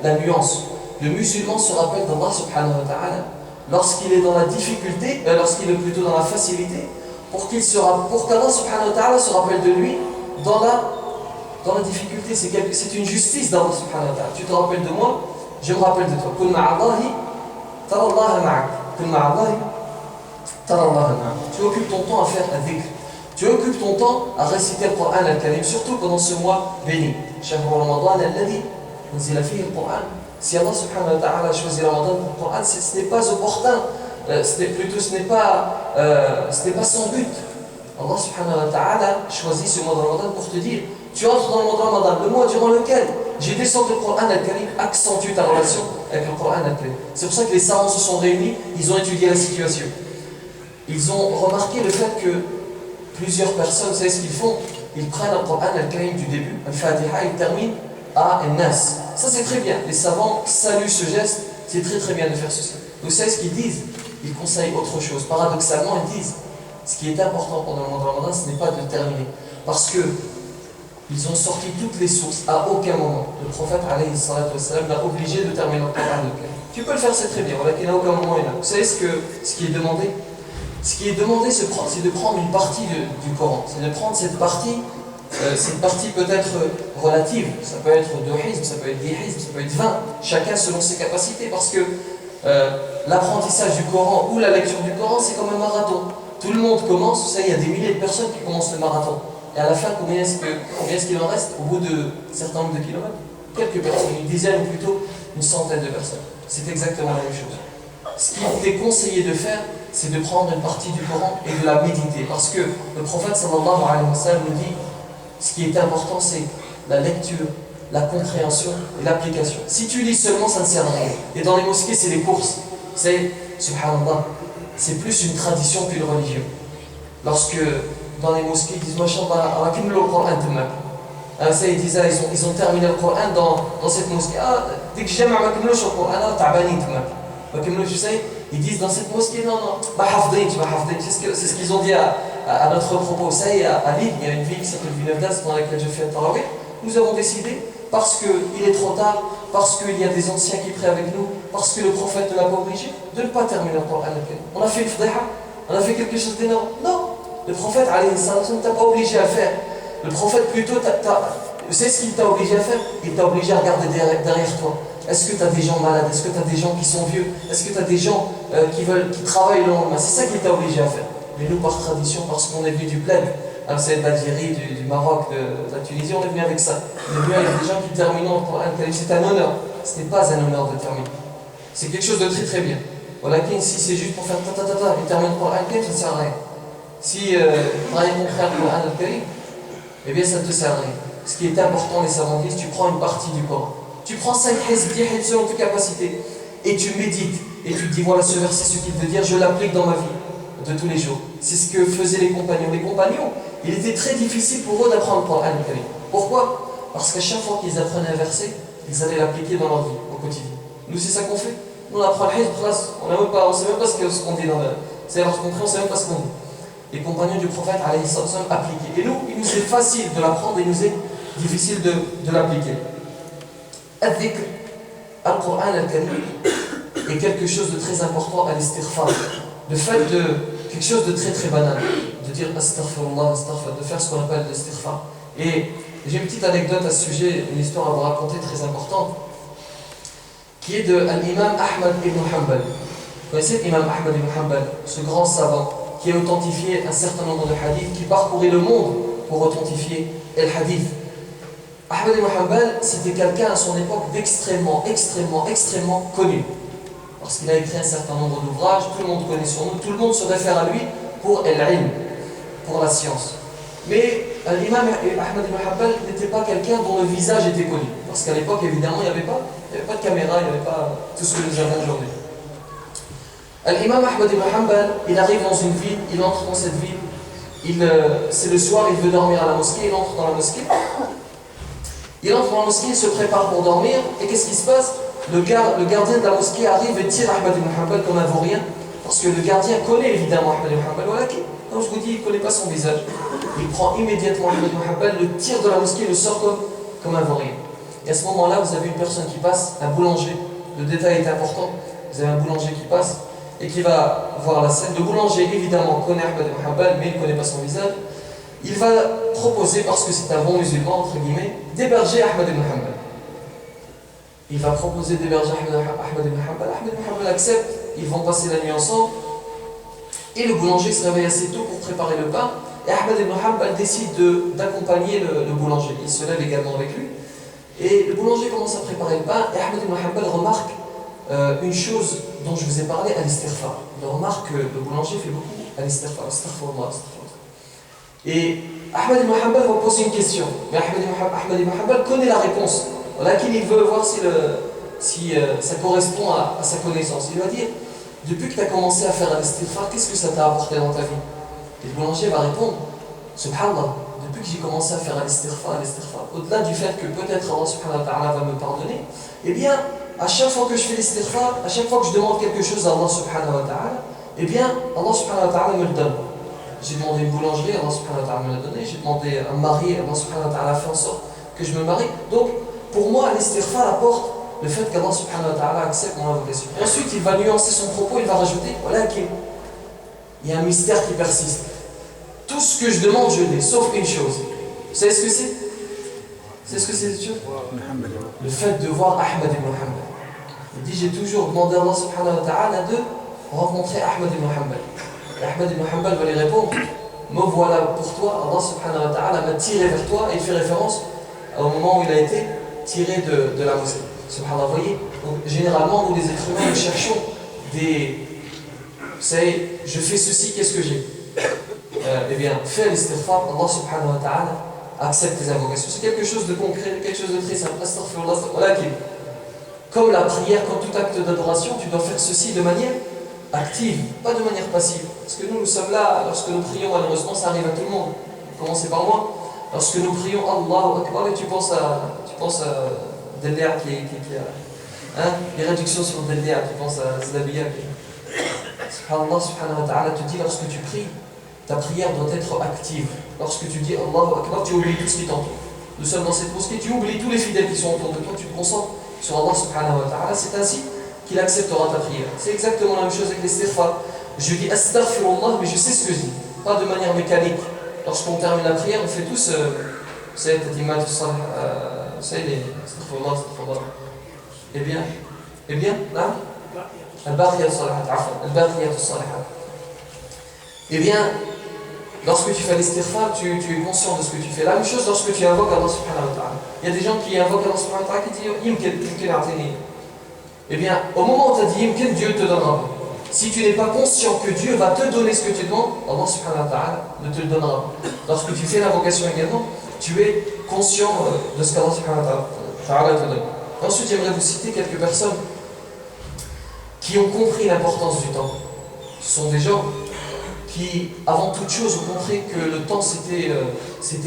la nuance. Le musulman se rappelle d'Allah subhanahu wa ta'ala lorsqu'il est dans la difficulté, lorsqu'il est plutôt dans la facilité, pour qu'Allah subhanahu wa ta'ala se rappelle de lui dans la difficulté. C'est une justice d'Allah subhanahu wa ta'ala. Tu te rappelles de moi, je me rappelle de toi. Kul ma'allahi, tara Allah ma'ak. Kul ma'allahi, tara Allah ma'ak. Tu occupes ton temps à faire un dhikr. Tu occupes ton temps à réciter le Coran al-Karim, surtout pendant ce mois béni. Shahr Ramadan alladhi unzila fihi al-Quran Si Allah subhanahu wa ta'ala a choisi Ramadan pour le Coran, ce n'est pas opportun, ce n'est pas son but. Allah subhanahu wa ta'ala choisit ce mois de Ramadan pour te dire, tu entres dans le mois de Ramadan, le mois durant lequel j'ai descendu le Coran al-Karim, accentue ta relation avec le Coran al-Karim. C'est pour ça que les savants se sont réunis, ils ont étudié la situation. Ils ont remarqué le fait que plusieurs personnes, vous savez ce qu'ils font? Ils prennent le Coran al-Karim du début, al-Fatiha, ils terminent à An-Nas. Ça c'est très bien, les savants saluent ce geste, c'est très très bien de faire ceci. Vous savez ce qu'ils disent? Ils conseillent autre chose. Paradoxalement, ils disent, ce qui est important pendant le mois de Ramadan, ce n'est pas de le terminer. Parce que ils ont sorti toutes les sources, à aucun moment. Le prophète alayhi salatu wassalam n'a obligé de terminer le Coran al-Karim. Tu peux le faire, c'est très bien, voilà qu'il n'y a aucun moment. Vous savez ce qui est demandé? Ce qui est demandé, c'est de prendre une partie du Coran. C'est de prendre cette partie peut-être relative. Ça peut être 2 hizb, ça peut être 10 hizb, ça peut être 20. Chacun selon ses capacités. Parce que l'apprentissage du Coran ou la lecture du Coran, c'est comme un marathon. Tout le monde commence, vous savez, il y a des milliers de personnes qui commencent le marathon. Et à la fin, combien est-ce qu'il en reste au bout de certains nombres de kilomètres? Quelques personnes, une dizaine ou plutôt une centaine de personnes. C'est exactement la même chose. Ce qu'il est conseillé de faire, c'est de prendre une partie du Coran et de la méditer. Parce que le prophète sallallahu alayhi wa sallam nous dit, ce qui est important, c'est la lecture, la compréhension et l'application. Si tu lis seulement, ça ne sert à rien. Et dans les mosquées, c'est les courses. C'est, subhanallah, c'est plus une tradition qu'une religion. Lorsque dans les mosquées, ils disent Mashallah, le Coran ça, ils disent, ils ont terminé le Coran dans cette mosquée. Dès que j'aime le Coran, tu sais, ils disent dans cette mosquée, non, c'est ce qu'ils ont dit à notre propos. Ça y est, à Lille, il y a une ville qui s'appelle Villeneuve dans laquelle je fais le tarawih. Nous avons décidé, parce qu'il est trop tard, parce qu'il y a des anciens qui prient avec nous, parce que le prophète ne l'a pas obligé, de ne pas terminer le Coran. On a fait une fdéha, on a fait quelque chose d'énorme. Non, le prophète ne t'a pas obligé à faire. Le prophète plutôt, c'est ce qu'il t'a obligé à faire. Il t'a obligé à regarder derrière toi. Est-ce que tu as des gens malades? Est-ce que tu as des gens qui sont vieux? Est-ce que tu as des gens qui travaillent le lendemain? C'est ça qu'il t'a obligé à faire. Mais nous, par tradition, parce qu'on est venu du bled, c'est d'Algérie, du Maroc, de la Tunisie, on est venu avec ça. On est venu avec des gens qui terminent le Coran al-Karim. C'est un honneur. Ce n'est pas un honneur de terminer. C'est quelque chose de très très bien. Voilà, si c'est juste pour faire et terminer le Coran al-Karim, ça ne sert à rien. Si tu n'as rien compris le Coran al-Karim, eh bien ça ne te sert à rien. Ce qui est important, les savants disent, tu prends une partie du Coran. Tu prends 5 hizb, 10 hizb selon tes capacités et tu médites et tu te dis voilà ce verset, ce qu'il veut dire, je l'applique dans ma vie de tous les jours. C'est ce que faisaient les compagnons. Les compagnons, il était très difficile pour eux d'apprendre le Coran al-Karim. Pourquoi? Parce qu'à chaque fois qu'ils apprenaient un verset, ils allaient l'appliquer dans leur vie au quotidien. Nous, c'est ça qu'on fait. Nous, on apprend le hizb, on ne sait même pas ce qu'on dit dans le. C'est lorsqu'on prie, on ne sait même pas ce qu'on dit. Les compagnons du prophète appliqués. Et nous, il nous est facile de l'apprendre et il nous est difficile de l'appliquer. Al-Dhikr, Al-Qur'an al-Karim est quelque chose de très important à l'istighfar. Le fait de quelque chose de très très banal, de dire astaghfirullah, de faire ce qu'on appelle l'istighfar. Et j'ai une petite anecdote à ce sujet, une histoire à vous raconter très importante, qui est de l'imam Ahmad ibn Hanbal. Vous connaissez l'imam Ahmad ibn Hanbal, ce grand savant qui a authentifié un certain nombre de hadiths, qui parcourait le monde pour authentifier el hadith. Ahmad ibn Hanbal, c'était quelqu'un à son époque d'extrêmement connu. Parce qu'il a écrit un certain nombre d'ouvrages, tout le monde connaît son nom, tout le monde se réfère à lui pour el-ilm, pour la science. Mais l'imam Ahmad ibn Hanbal n'était pas quelqu'un dont le visage était connu. Parce qu'à l'époque, évidemment, il n'y avait pas de caméra, il n'y avait pas tout ce que nous avons aujourd'hui. L'imam Ahmad ibn Hanbal, il arrive dans une ville, il entre dans cette ville, c'est le soir, il veut dormir à la mosquée, il entre dans la mosquée. Il entre dans la mosquée, il se prépare pour dormir, et qu'est-ce qui se passe? Le gardien de la mosquée arrive et tire Ahmad ibn Hanbal comme un vaurien, parce que le gardien connaît évidemment Ahmad ibn Hanbal, voilà, comme je vous dis, il ne connaît pas son visage. Il prend immédiatement Ahmad ibn Hanbal, le tire de la mosquée, le sort comme un vaurien. Et à ce moment-là, vous avez une personne qui passe, un boulanger, le détail est important, vous avez un boulanger qui passe, et qui va voir la scène. Le boulanger, évidemment, connaît Ahmad ibn Hanbal, mais il ne connaît pas son visage. Il va proposer, parce que c'est un bon musulman, entre guillemets, d'héberger Ahmad ibn Hanbal. Il va proposer d'héberger Ahmad ibn Hanbal. Ahmad ibn Hanbal accepte, ils vont passer la nuit ensemble. Et le boulanger se réveille assez tôt pour préparer le pain. Et Ahmad ibn Hanbal décide d'accompagner le boulanger. Il se lève également avec lui. Et le boulanger commence à préparer le pain, et Ahmed ibn Hanbal remarque une chose dont je vous ai parlé, al-istighfar. Il remarque que le boulanger fait beaucoup al-istighfar, astaghfirullah, astaghfirullah. Et Ahmed ibn Hanbal va poser une question, mais Ahmed ibn Hanbal connaît la réponse. Là qu'il veut voir si ça correspond à sa connaissance. Il va dire, depuis que tu as commencé à faire al-istighfar, qu'est-ce que ça t'a apporté dans ta vie? Et le boulanger va répondre, subhanallah, depuis que j'ai commencé à faire al-istighfar, au-delà du fait que peut-être Allah subhanahu wa ta'ala va me pardonner, eh bien, à chaque fois que je fais l'istighfar, à chaque fois que je demande quelque chose à Allah subhanahu wa ta'ala, eh bien, Allah subhanahu wa ta'ala me le donne. J'ai demandé une boulangerie, Allah subhanahu wa ta'ala me l'a donné. J'ai demandé un mari, Allah subhanahu wa ta'ala a fait en sorte que je me marie. Donc, pour moi, l'istighfar apporte le fait qu'Allah subhanahu wa ta'ala accepte mon invocation. Ensuite, il va nuancer son propos, il va rajouter, voilà qu'il y a un mystère qui persiste. Tout ce que je demande, je l'ai, sauf une chose. Vous savez ce que c'est? C'est ce que c'est cette chose? Le fait de voir Ahmed ibn Hanbal. Il dit, j'ai toujours demandé à Allah subhanahu wa ta'ala de rencontrer Ahmed ibn Hanbal. Et Ahmed ibn Hanbal va lui répondre, me voilà pour toi, Allah subhanahu wa ta'ala m'a tiré vers toi, et il fait référence au moment où il a été tiré de la mosquée. Subhanallah, vous voyez, donc, généralement, nous les êtres humains, nous cherchons des... Vous savez, je fais ceci, qu'est-ce que j'ai? Eh bien, fais l'istighfar, Allah subhanahu wa ta'ala accepte tes invocations. C'est quelque chose de concret, quelque chose de très simple. Astaghfirullah, comme la prière, comme tout acte d'adoration, tu dois faire ceci de manière active, pas de manière passive. Parce que nous sommes là, lorsque nous prions, malheureusement, ça arrive à tout le monde. Commencez par moi. Lorsque nous prions Allahu Akbar, et tu penses à Delia qui a les réductions sur Delia, tu penses à Zlabiya. Subhanallah, subhanahu wa ta'ala te dit, lorsque tu pries, ta prière doit être active. Lorsque tu dis Allahu Akbar, tu oublies tout ce qui t'entoure. Nous sommes dans cette mosquée, tu oublies tous les fidèles qui sont autour de toi, tu te concentres sur Allah subhanahu wa ta'ala. C'est ainsi qu'il acceptera ta prière. C'est exactement la même chose avec l'istighfar. Je dis astaghfirullah, mais je sais ce que je dis, pas de manière mécanique. Lorsqu'on termine la prière, on fait tous c'est les astaghfirullah. Eh bien, là, al-baqiyat as-salihat. Eh bien, lorsque tu fais l'istighfar, tu es conscient de ce que tu fais. La même chose lorsque tu invoques Allah subhanahu wa ta'ala. Il y a des gens qui invoquent Allah subhanahu wa ta'ala qui disent Yimkin. Eh bien, au moment où tu as dit Yimkin, Dieu te donnera. Si tu n'es pas conscient que Dieu va te donner ce que tu demandes, Allah subhanahu wa ta'ala ne te le donnera pas. Lorsque tu fais l'invocation également, tu es conscient de ce qu'Allah subhanahu wa ta'ala te donne. Ensuite, j'aimerais vous citer quelques personnes qui ont compris l'importance du temps. Ce sont des gens qui, avant toute chose, ont compris que le temps c'était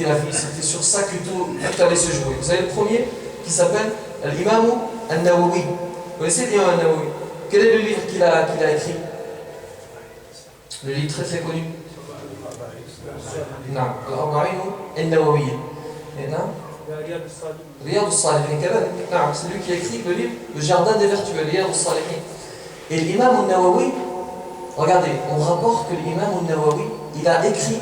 la vie, c'était sur ça que tout allait se jouer. Vous avez le premier qui s'appelle l'imam al-Nawawi. Vous connaissez l'imam al-Nawawi? Quel est le livre qu'il a écrit? Le livre très très connu. Non, al-Arba'in al-Nawawiyya. Riyad al-Salihin. C'est lui qui a écrit le livre Le Jardin des Vertueux, Riyad al-Salihin. Et l'imam al-Nawawi, regardez, on rapporte que l'imam al-Nawawi, il a écrit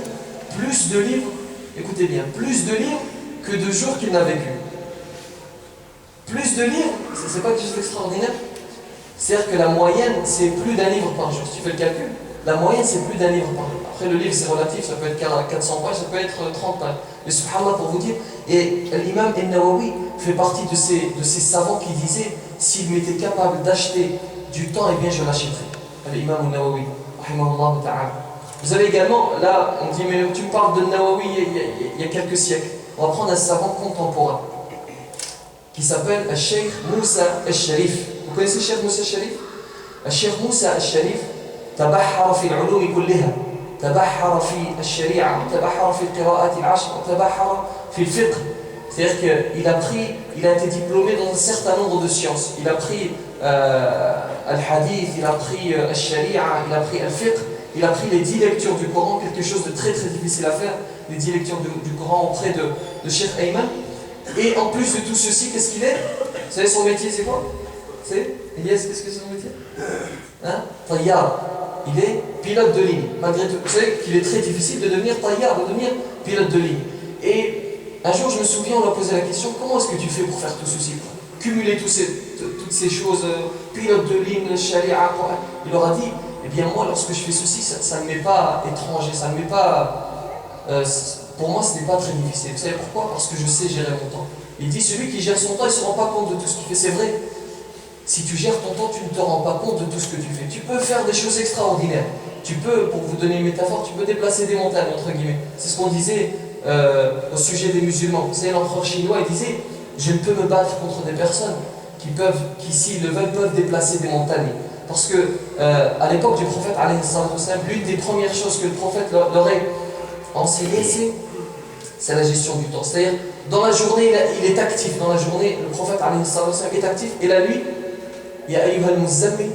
plus de livres, écoutez bien, plus de livres que de jours qu'il n'a vécu. Plus de livres, c'est pas quelque chose d'extraordinaire. C'est-à-dire que la moyenne, c'est plus d'un livre par jour. Si tu fais le calcul, la moyenne, c'est plus d'un livre par jour. Après, le livre, c'est relatif, ça peut être 400 pages, ça peut être 30 pages. Mais subhanallah, pour vous dire, et l'imam al-Nawawi fait partie de ces savants qui disaient, s'il m'était capable d'acheter du temps, eh bien je l'achèterais. L'imam al-Nawawi, rahimahullah ta'ala. Vous avez également, là, on dit, mais tu me parles de Nawawi il y a quelques siècles. On va prendre un savant contemporain qui s'appelle Cheikh Moussa al-Sharif. Vous connaissez Cheikh Moussa al-Sharif? Cheikh Moussa al-Sharif تبحر في العلوم كلها تبحر في الشريعة تبحر في القراءات العشر تبحر في الفقه. C'est-à-dire qu'il a été diplômé dans un certain nombre de sciences. Il a pris al-hadith, il a pris al-sharia, il a pris al-fiqh, il a pris les 10 lectures du Coran, quelque chose de très très difficile à faire, les 10 lectures du Coran auprès de Cheikh Ayman. Et en plus de tout ceci, qu'est-ce qu'il est? Vous savez son métier c'est quoi? C'est Elias, qu'est-ce que c'est son métier? Tayyar. Il est pilote de ligne. Malgré tout, vous savez qu'il est très difficile de devenir tayyar, de devenir pilote de ligne. Et un jour, je me souviens, on lui a posé la question, comment est-ce que tu fais pour faire tout ceci? Cumuler toutes ces choses, pilote de ligne, sharia, il leur a dit, eh bien moi, lorsque je fais ceci, ça ne m'est pas étranger, ça ne m'est pas... pour moi, ce n'est pas très difficile. Vous savez pourquoi? Parce que je sais gérer mon temps. Il dit celui qui gère son temps, il ne se rend pas compte de tout ce qu'il fait. C'est vrai. Si tu gères ton temps, tu ne te rends pas compte de tout ce que tu fais. Tu peux faire des choses extraordinaires. Tu peux, pour vous donner une métaphore, tu peux déplacer des montagnes, entre guillemets. C'est ce qu'on disait au sujet des musulmans. Vous savez, l'empereur chinois, il disait « Je ne peux me battre contre des personnes qui s'ils le veulent, peuvent déplacer des montagnes. » Parce que à l'époque du prophète, l'une des premières choses que le prophète leur aurait enseigné, c'est la gestion du temps. C'est-à-dire, dans la journée, il est actif. Dans la journée, le prophète est actif. Et la nuit, Ya ayyuhal muzammil,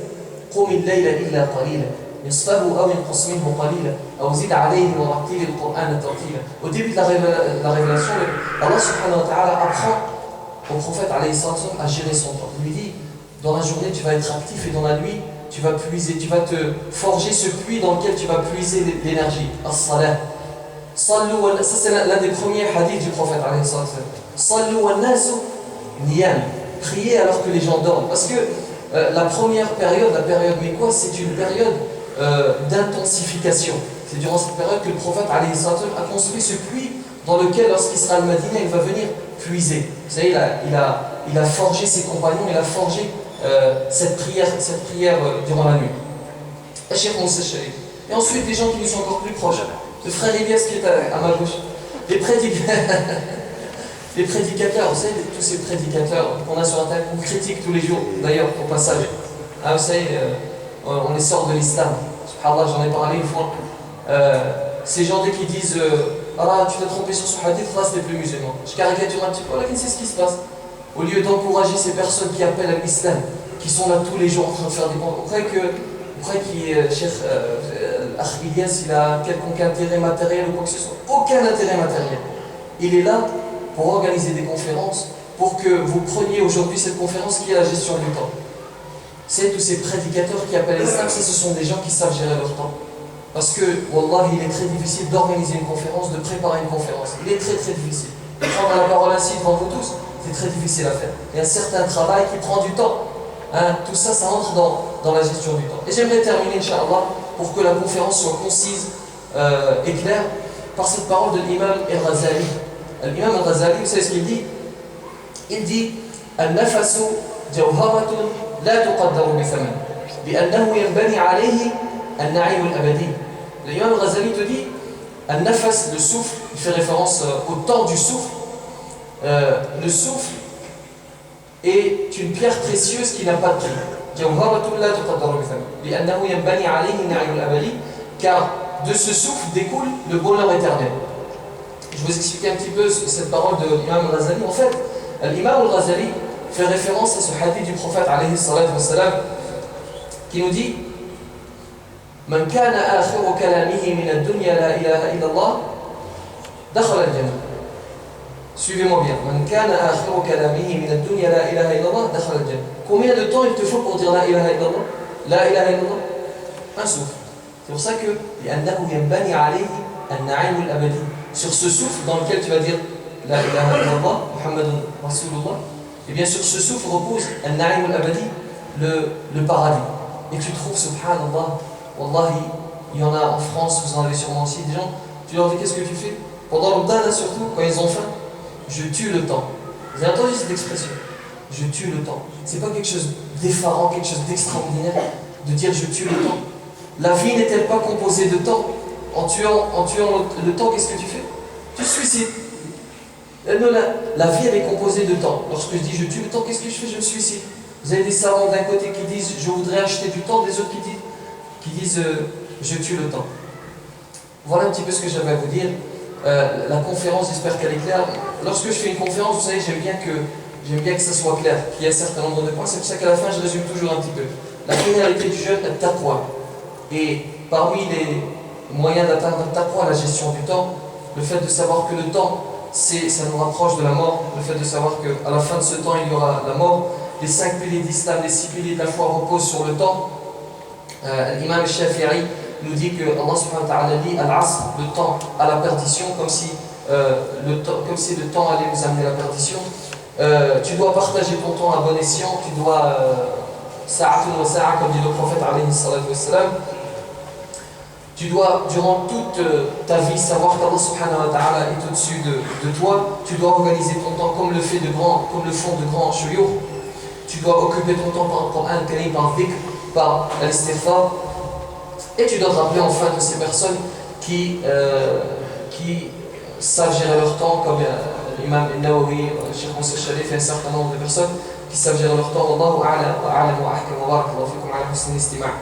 qum al-layla illa qalila. Nisfahu aw inqus minhu qalila. Aw zid alayhi wa rattil al-Qur'ana tartila. Au début de la révélation, Allah subhanahu wa ta'ala apprend au prophète à gérer son temps. Il lui dit, dans la journée, tu vas être actif et dans la nuit, tu vas puiser, tu vas te forger ce puits dans lequel tu vas puiser l'énergie. As-salah. Ça, c'est l'un des premiers hadiths du prophète. Sallu wa nasu niyam. Prier alors que les gens dorment. Parce que la première période, la période mécoise, c'est une période d'intensification. C'est durant cette période que le prophète a construit ce puits dans lequel, lorsqu'il sera à Madina, il va venir puiser. Vous savez, il a forgé ses compagnons, il a forgé cette prière durant la nuit. Et ensuite, les gens qui nous sont encore plus proches. Le frère Elias qui est à ma gauche. Les prédicateurs, vous savez, tous ces prédicateurs qu'on a sur Internet, qu'on critique tous les jours, d'ailleurs, au passage. Ah, vous savez, on les sort de l'islam. Subhanallah, j'en ai parlé une fois. Ces gens, dès qu'ils disent ah, tu t'es trompé sur ce hadith, là, c'était plus musulman. Je caricature un petit peu, là, c'est ce qui se passe. Au lieu d'encourager ces personnes qui appellent à l'islam, qui sont là tous les jours en train de faire des comptes, vous croyez que Cheikh Elias, il a quelconque intérêt matériel ou quoi que ce soit? Aucun intérêt matériel. Il est là pour organiser des conférences, pour que vous preniez aujourd'hui cette conférence qui est la gestion du temps. C'est tous ces prédicateurs qui appellent l'islam, ce sont des gens qui savent gérer leur temps. Parce que, wallah, il est très difficile d'organiser une conférence, de préparer une conférence. Il est très très difficile. Prendre la parole ainsi devant vous tous, c'est très difficile à faire. Il y a un certain travail qui prend du temps. Tout ça, ça entre dans la gestion du temps. Et j'aimerais terminer, Inch'Allah, pour que la conférence soit concise et claire, par cette parole de l'imam al-Ghazali. L'imam al-Ghazali, vous savez ce qu'il dit? Il dit Al-nafasu jawharatun la tuqaddaru bi thaman, li'annahu yanbani alayhi al-na'im al-abadi. L'imam al-Ghazali te dit Al-nafas, le souffle, il fait référence au temps du souffle. Le souffle est une pierre précieuse qui n'a pas de prix. Jawharatun la tuqaddaru bi thaman, li'annahu yanbani alayhi al-na'im al-abadi, car de ce souffle découle le bonheur éternel. Je vous explique un petit peu cette parole de l'imam al-Ghazali. En fait, l'imam al-Ghazali fait référence à ce hadith du prophète alayhi salatu wassalam qui nous dit Man kana akhiru kalamihi min ad-dunya la ilaha illallah dakhala al-jannah. Suivez-moi bien. Man kana akhiru kalamihi min ad-dunya la ilaha illallah dakhala al-jannah. Combien de temps il te faut pour dire la ilaha illallah? La ilaha illallah? Un souffle. C'est pour ça que li'annahu yanbani alayhi an-na'im al-abadi. Sur ce souffle dans lequel tu vas dire La ilaha illallah, Muhammadun Rasulullah, et bien sur ce souffle repose An-Na'im al-Abadi, le paradis. Et tu trouves, subhanallah, wallahi, il y en a en France, vous en avez sûrement aussi des gens, tu leur dis qu'est-ce que tu fais? Pendant le Ramadan, surtout, quand ils ont faim, je tue le temps. Vous avez entendu cette expression? Je tue le temps. C'est pas quelque chose d'effarant, quelque chose d'extraordinaire de dire je tue le temps. La vie n'est-elle pas composée de temps? En tuant le temps, qu'est-ce que tu fais? Tu te suicides. La vie, elle est composée de temps. Lorsque je dis je tue le temps, qu'est-ce que je fais? Je me suicide. Vous avez des savants d'un côté qui disent je voudrais acheter du temps, des autres qui disent je tue le temps. Voilà un petit peu ce que j'avais à vous dire. La conférence, j'espère qu'elle est claire. Lorsque je fais une conférence, vous savez, j'aime bien que ça soit clair, qu'il y ait un certain nombre de points. C'est pour ça qu'à la fin, je résume toujours un petit peu. La finalité du jeûne est taqwa. Et parmi les moyen d'atteindre le taqwa, la gestion du temps, le fait de savoir que le temps, ça nous rapproche de la mort, le fait de savoir qu'à la fin de ce temps, il y aura la mort. Les 5 piliers d'Islam, les 6 piliers de la foi reposent sur le temps. L'imam Shafi'i nous dit que Allah subhanahu wa ta'ala dit Al-Asr, le temps à la perdition, comme si le temps allait nous amener à la perdition. Tu dois partager ton temps à bon escient, tu dois sa'atun wa sa'a, comme dit le prophète alayhi salatu wassalam. Tu dois, durant toute ta vie, savoir qu'Allah subhanahu wa ta'ala est au-dessus de toi. Tu dois organiser ton temps comme le font de grands shuyukh. Tu dois occuper ton temps par le Coran Karim, par le dhikr, par l'istighfar. Et tu dois te rappeler enfin de ces personnes qui savent gérer leur temps, comme l'imam Nawawi, Cheikh Moussa Sharif et un certain nombre de personnes qui savent gérer leur temps. Wallahu a'lam wa a'lam wa ahkam wa barakallahu fikum ala husni istima'.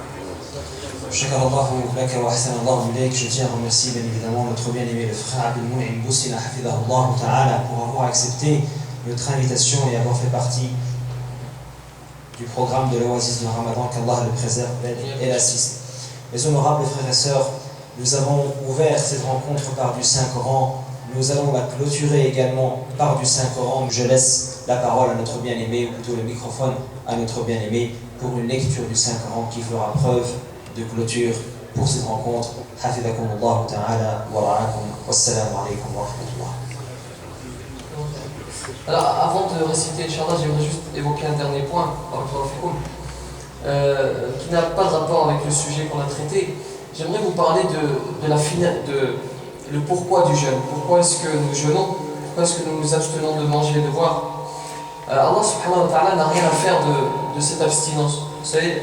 Shukranallahu laka wa ahsanallahu ilayk. Je tiens à remercier bien évidemment notre bien-aimé le frère Abdel Mou'in Boussina hafidahullah ta'ala pour avoir accepté notre invitation et avoir fait partie du programme de l'Oasis de Ramadan, qu'Allah le préserve et l'assiste. Mes honorables frères et sœurs, nous avons ouvert cette rencontre par du Saint-Coran. Nous allons la clôturer également par du Saint-Coran. Je laisse la parole à notre bien-aimé, ou plutôt le microphone à notre bien-aimé, pour une lecture du Saint-Coran qui fera preuve de clôture pour cette rencontre. Hafidakumullah ta'ala wa ra'akum. Wassalamu alaikum wa rahmatullah. Alors, avant de réciter Inch'Allah, j'aimerais juste évoquer un dernier point, qui n'a pas de rapport avec le sujet qu'on a traité. J'aimerais vous parler de le pourquoi du jeûne. Pourquoi est-ce que nous jeûnons? Pourquoi est-ce que nous nous abstenons de manger et de boire? Allah subhanahu wa ta'ala n'a rien à faire de cette abstinence. Vous savez,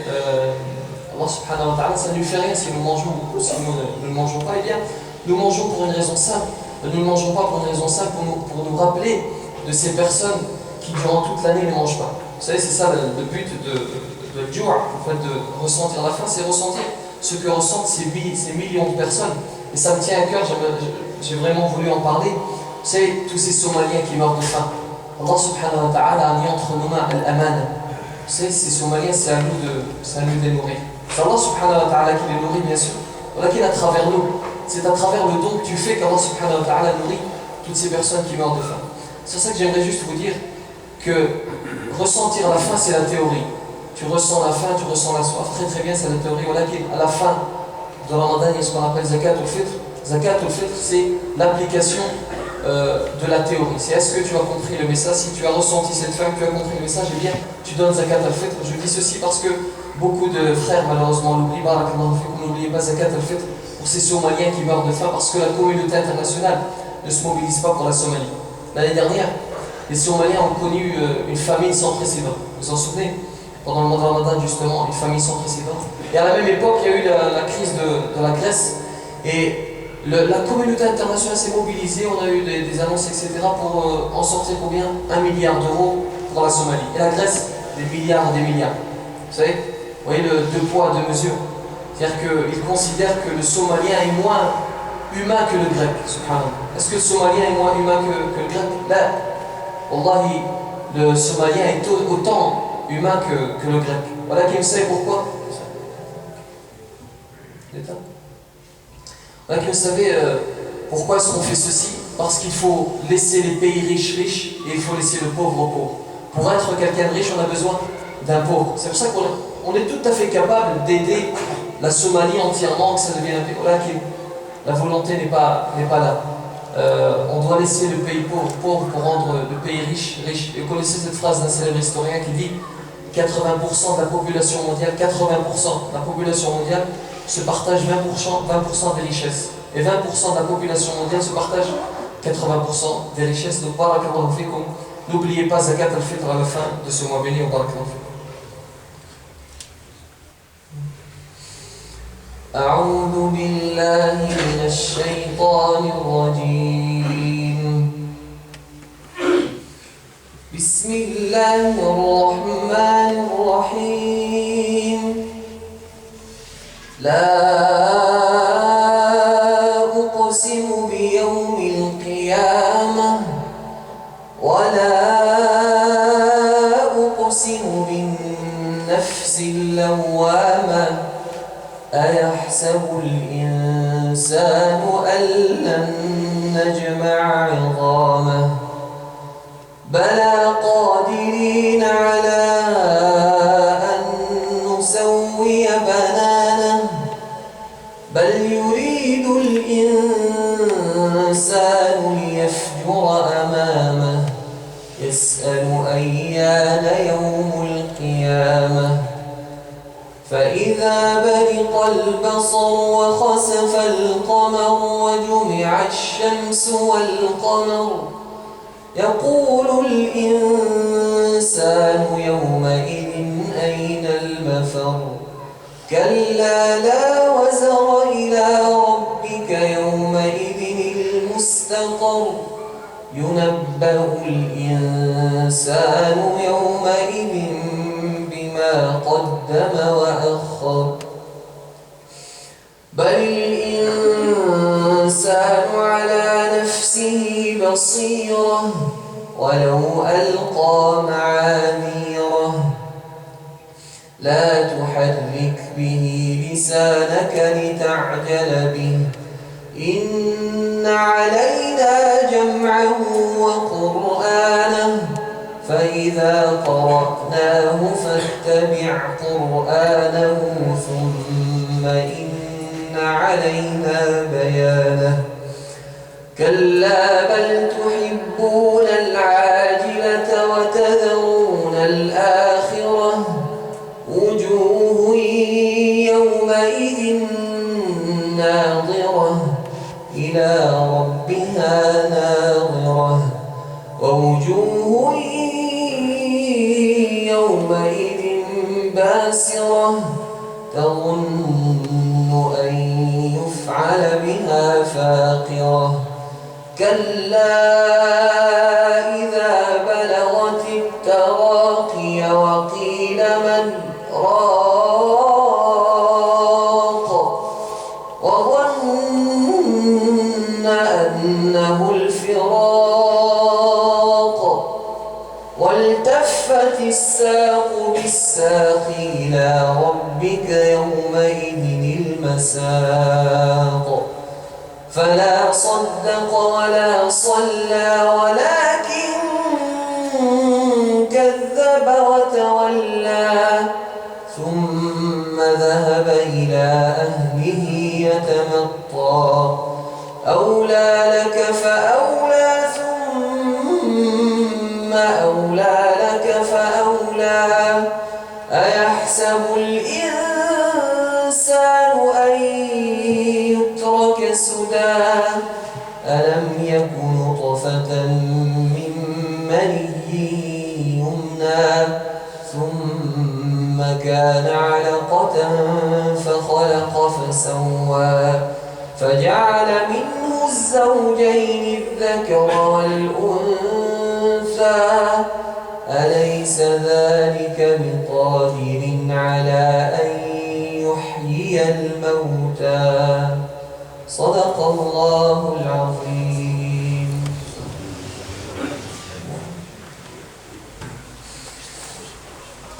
Allah subhanahu wa ta'ala, ça ne lui fait rien si nous mangeons beaucoup, si nous ne mangeons pas. Eh bien, nous mangeons pour une raison simple. Nous ne mangeons pas pour une raison simple, pour nous rappeler de ces personnes qui durant toute l'année ne mangent pas. Vous savez, c'est ça le but de jour, en fait, de ressentir la faim, c'est ressentir ce que ressentent ces millions de personnes. Et ça me tient à cœur, j'ai vraiment voulu en parler. Vous savez, tous ces Somaliens qui meurent de faim. Allah subhanahu wa ta'ala a mis entre nos mains al-aman. Vous savez, ces Somaliens, c'est à nous de les nourrir. C'est Allah subhanahu wa ta'ala qui les nourrit, bien sûr. Voilà qu'il est à travers nous. C'est à travers le don que tu fais qu'Allah subhanahu wa ta'ala nourrit toutes ces personnes qui meurent de faim. C'est ça que j'aimerais juste vous dire, que ressentir la faim, c'est la théorie. Tu ressens la faim, tu ressens la soif, très très bien, c'est la théorie. Voilà qu'à la fin de Ramadan, il y a ce qu'on appelle Zakat al-Fitr. Zakat al-Fitr, c'est l'application de la théorie. C'est est-ce que tu as compris le message? Si tu as ressenti cette faim, tu as compris le message, eh bien, tu donnes Zakat al-Fitr. Je dis ceci parce que beaucoup de frères, malheureusement, l'oublient. N'oubliez pas Zakat al-Fitr pour ces Somaliens qui meurent de faim parce que la communauté internationale ne se mobilise pas pour la Somalie. L'année dernière, les Somaliens ont connu une famine sans précédent. Vous vous en souvenez? Pendant le mois de Ramadan, justement, une famine sans précédent. Et à la même époque, il y a eu la crise de la Grèce. Et la communauté internationale s'est mobilisée. On a eu des annonces, etc. pour en sortir combien? 1 milliard d'euros pour la Somalie. Et la Grèce, des milliards et des milliards. Vous savez? Vous voyez le deux poids, deux mesures. C'est-à-dire qu'ils considèrent que le Somalien est moins humain que le grec, subhanallah. Est-ce que le Somalien est moins humain que le grec? Là, wallahi, le Somalien est autant humain que le grec. Voilà qui me sait pourquoi. Voilà qui me savez pourquoi est-ce qu'on fait ceci? Parce qu'il faut laisser les pays riches et il faut laisser le pauvre pauvre. Pour être quelqu'un de riche, on a besoin d'un pauvre. C'est pour ça qu'on est tout à fait capable d'aider la Somalie entièrement, que ça devienne un pays. Voilà qui la volonté n'est pas là. On doit laisser le pays pauvre pour rendre le pays riche. Et vous connaissez cette phrase d'un célèbre historien qui dit 80% de la population mondiale, 80% de la population mondiale se partage 20% des richesses. Et 20% de la population mondiale se partage 80% des richesses. Donc, barakallahu fikum. N'oubliez pas Zakat al-Fitr à la fin de ce mois béni. Barakallahu fikum. أعوذ بالله من الشيطان الرجيم بسم الله الرحمن الرحيم لا أقسم بيوم القيامة ولا أقسم بالنفس اللوامة أيحسب الإنسان أن لن نجمع عظامه بلى قادرين على أن نسوي بنانه بل يريد الإنسان ليفجر أمامه يسأل أيان يوم القيامة فإذا فإذا برق البصر وخسف القمر وجمع الشمس والقمر يقول الإنسان يومئذ أين المفر كلا لا وزر إلى ربك يومئذ المستقر ينبأ الإنسان يومئذ بما قدم وأخر بل الإنسان على نفسه بصيرة ولو ألقى معاذيره لا تحرك به لسانك لتعجل به إن علينا جمعه وقرآنه فإذا قرأناه فاتبع قرآنه ثم إن علينا بيانه كلا بل تحبون العاجلة وتذرون الآخرة وجوه يومئذ ناظرة إلى ربها ناظرة ووجوه يومئذ باسرة تظن أن يفعل بها فاقرة كلا إذا بلغت التراقي وقيل من راق وظن أنه الفراق والتفت الساق بالساق إلى ربك يومئذ المساق فلا صدق ولا صلى ولكن كذب وتولى ثم ذهب إلى أهله يتمطى أولى لك فأولى ثم أولى لك فأولى أيحسب الإنسان أن يترك سدى ألم يك نطفة من مني يمنى ثم كان علقة فخلق فسوى فجعل منه الزوجين الذكر والأنثى أليس ذلك بقادر على أن يحيي الموتى صدق الله العظيم.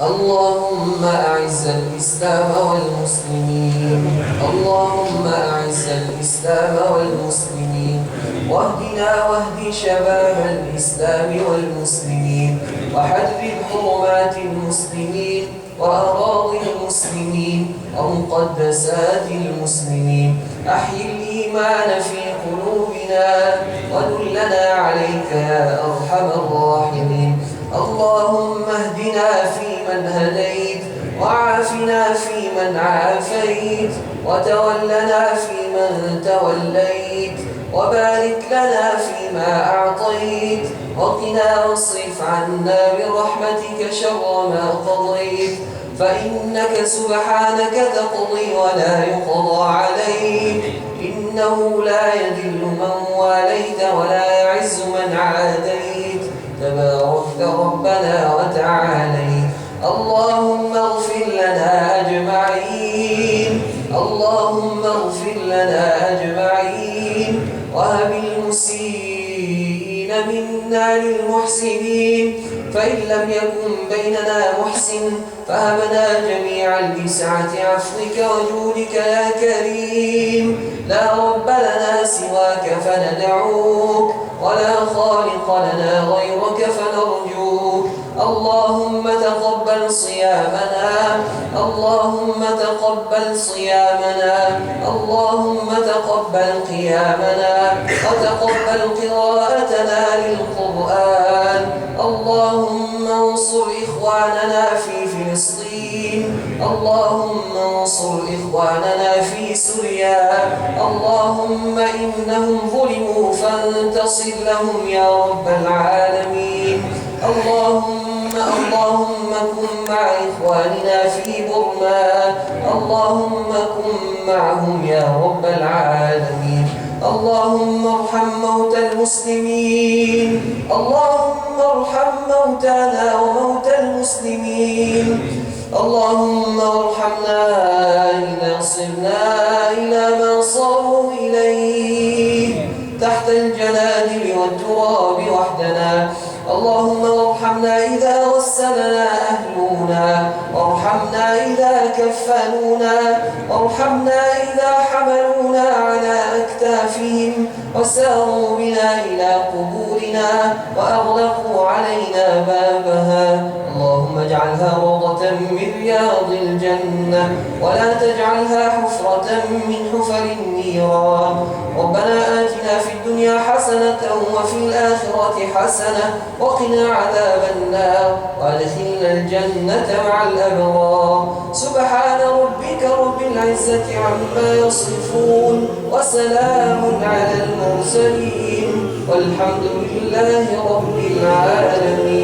اللهم أعز الإسلام والمسلمين اللهم أعز الإسلام والمسلمين واهدنا واهد شباب الإسلام والمسلمين وحرر حرمات المسلمين وأراضي المسلمين ومقدسات المسلمين أحيي الإيمان في قلوبنا ودلنا عليك يا أرحم الراحمين. اللهم اهدنا فيمن هديت وعافنا فيمن عافيت وتولنا فيمن توليت وبارك لنا فيما أعطيت وقنا واصرف عنا برحمتك شر ما قضيت فإنك سبحانك تقضي ولا يقضى عليك إنه لا يذل من واليت ولا يعز من عاديت تباركت ربنا وتعاليت. اللهم اغفر لنا أجمعين اللهم اغفر لنا أجمعين وهب المسيئين منا للمحسنين فإن لم يكن بيننا محسن فهبنا جميعا بسعة عفوك وجودك يا كريم. لا رب لنا سواك فندعوك ولا خالق لنا غيرك فنرجوك. اللهم تقبل صيامنا اللهم تقبل صيامنا اللهم تقبل قيامنا وتقبل قراءتنا للقرآن. اللهم انصر إخواننا في فلسطين اللهم انصر إخواننا في سوريا، اللهم إنهم ظلموا فانتصر لهم يا رب العالمين. اللهم كن مع إخواننا في برما، اللهم كن معهم يا رب العالمين. اللهم ارحم موتى المسلمين، اللهم ارحم موتانا وموتى المسلمين. اللهم ارحمنا إذا صرنا إلى ما صاروا إليه تحت الجنادل والتراب وحدنا. اللهم ارحمنا إذا غسلنا أهلنا، وارحمنا إذا كفنونا، وارحمنا إذا حملونا على أكتافهم وساروا بنا إلى قبورنا وأغلقوا علينا بابها. اللهم اجعلها روضة من رياض الجنة، ولا تجعلها حفرة من حفر النيران. ربنا آتنا في الدنيا حسنة وفي الآخرة حسنة وقنا عذاب النار، وادخلنا الجنة مع الأبرار. سبحان ربك رب العزة عما يصفون، وسلام على المرسلين، والحمد لله رب العالمين.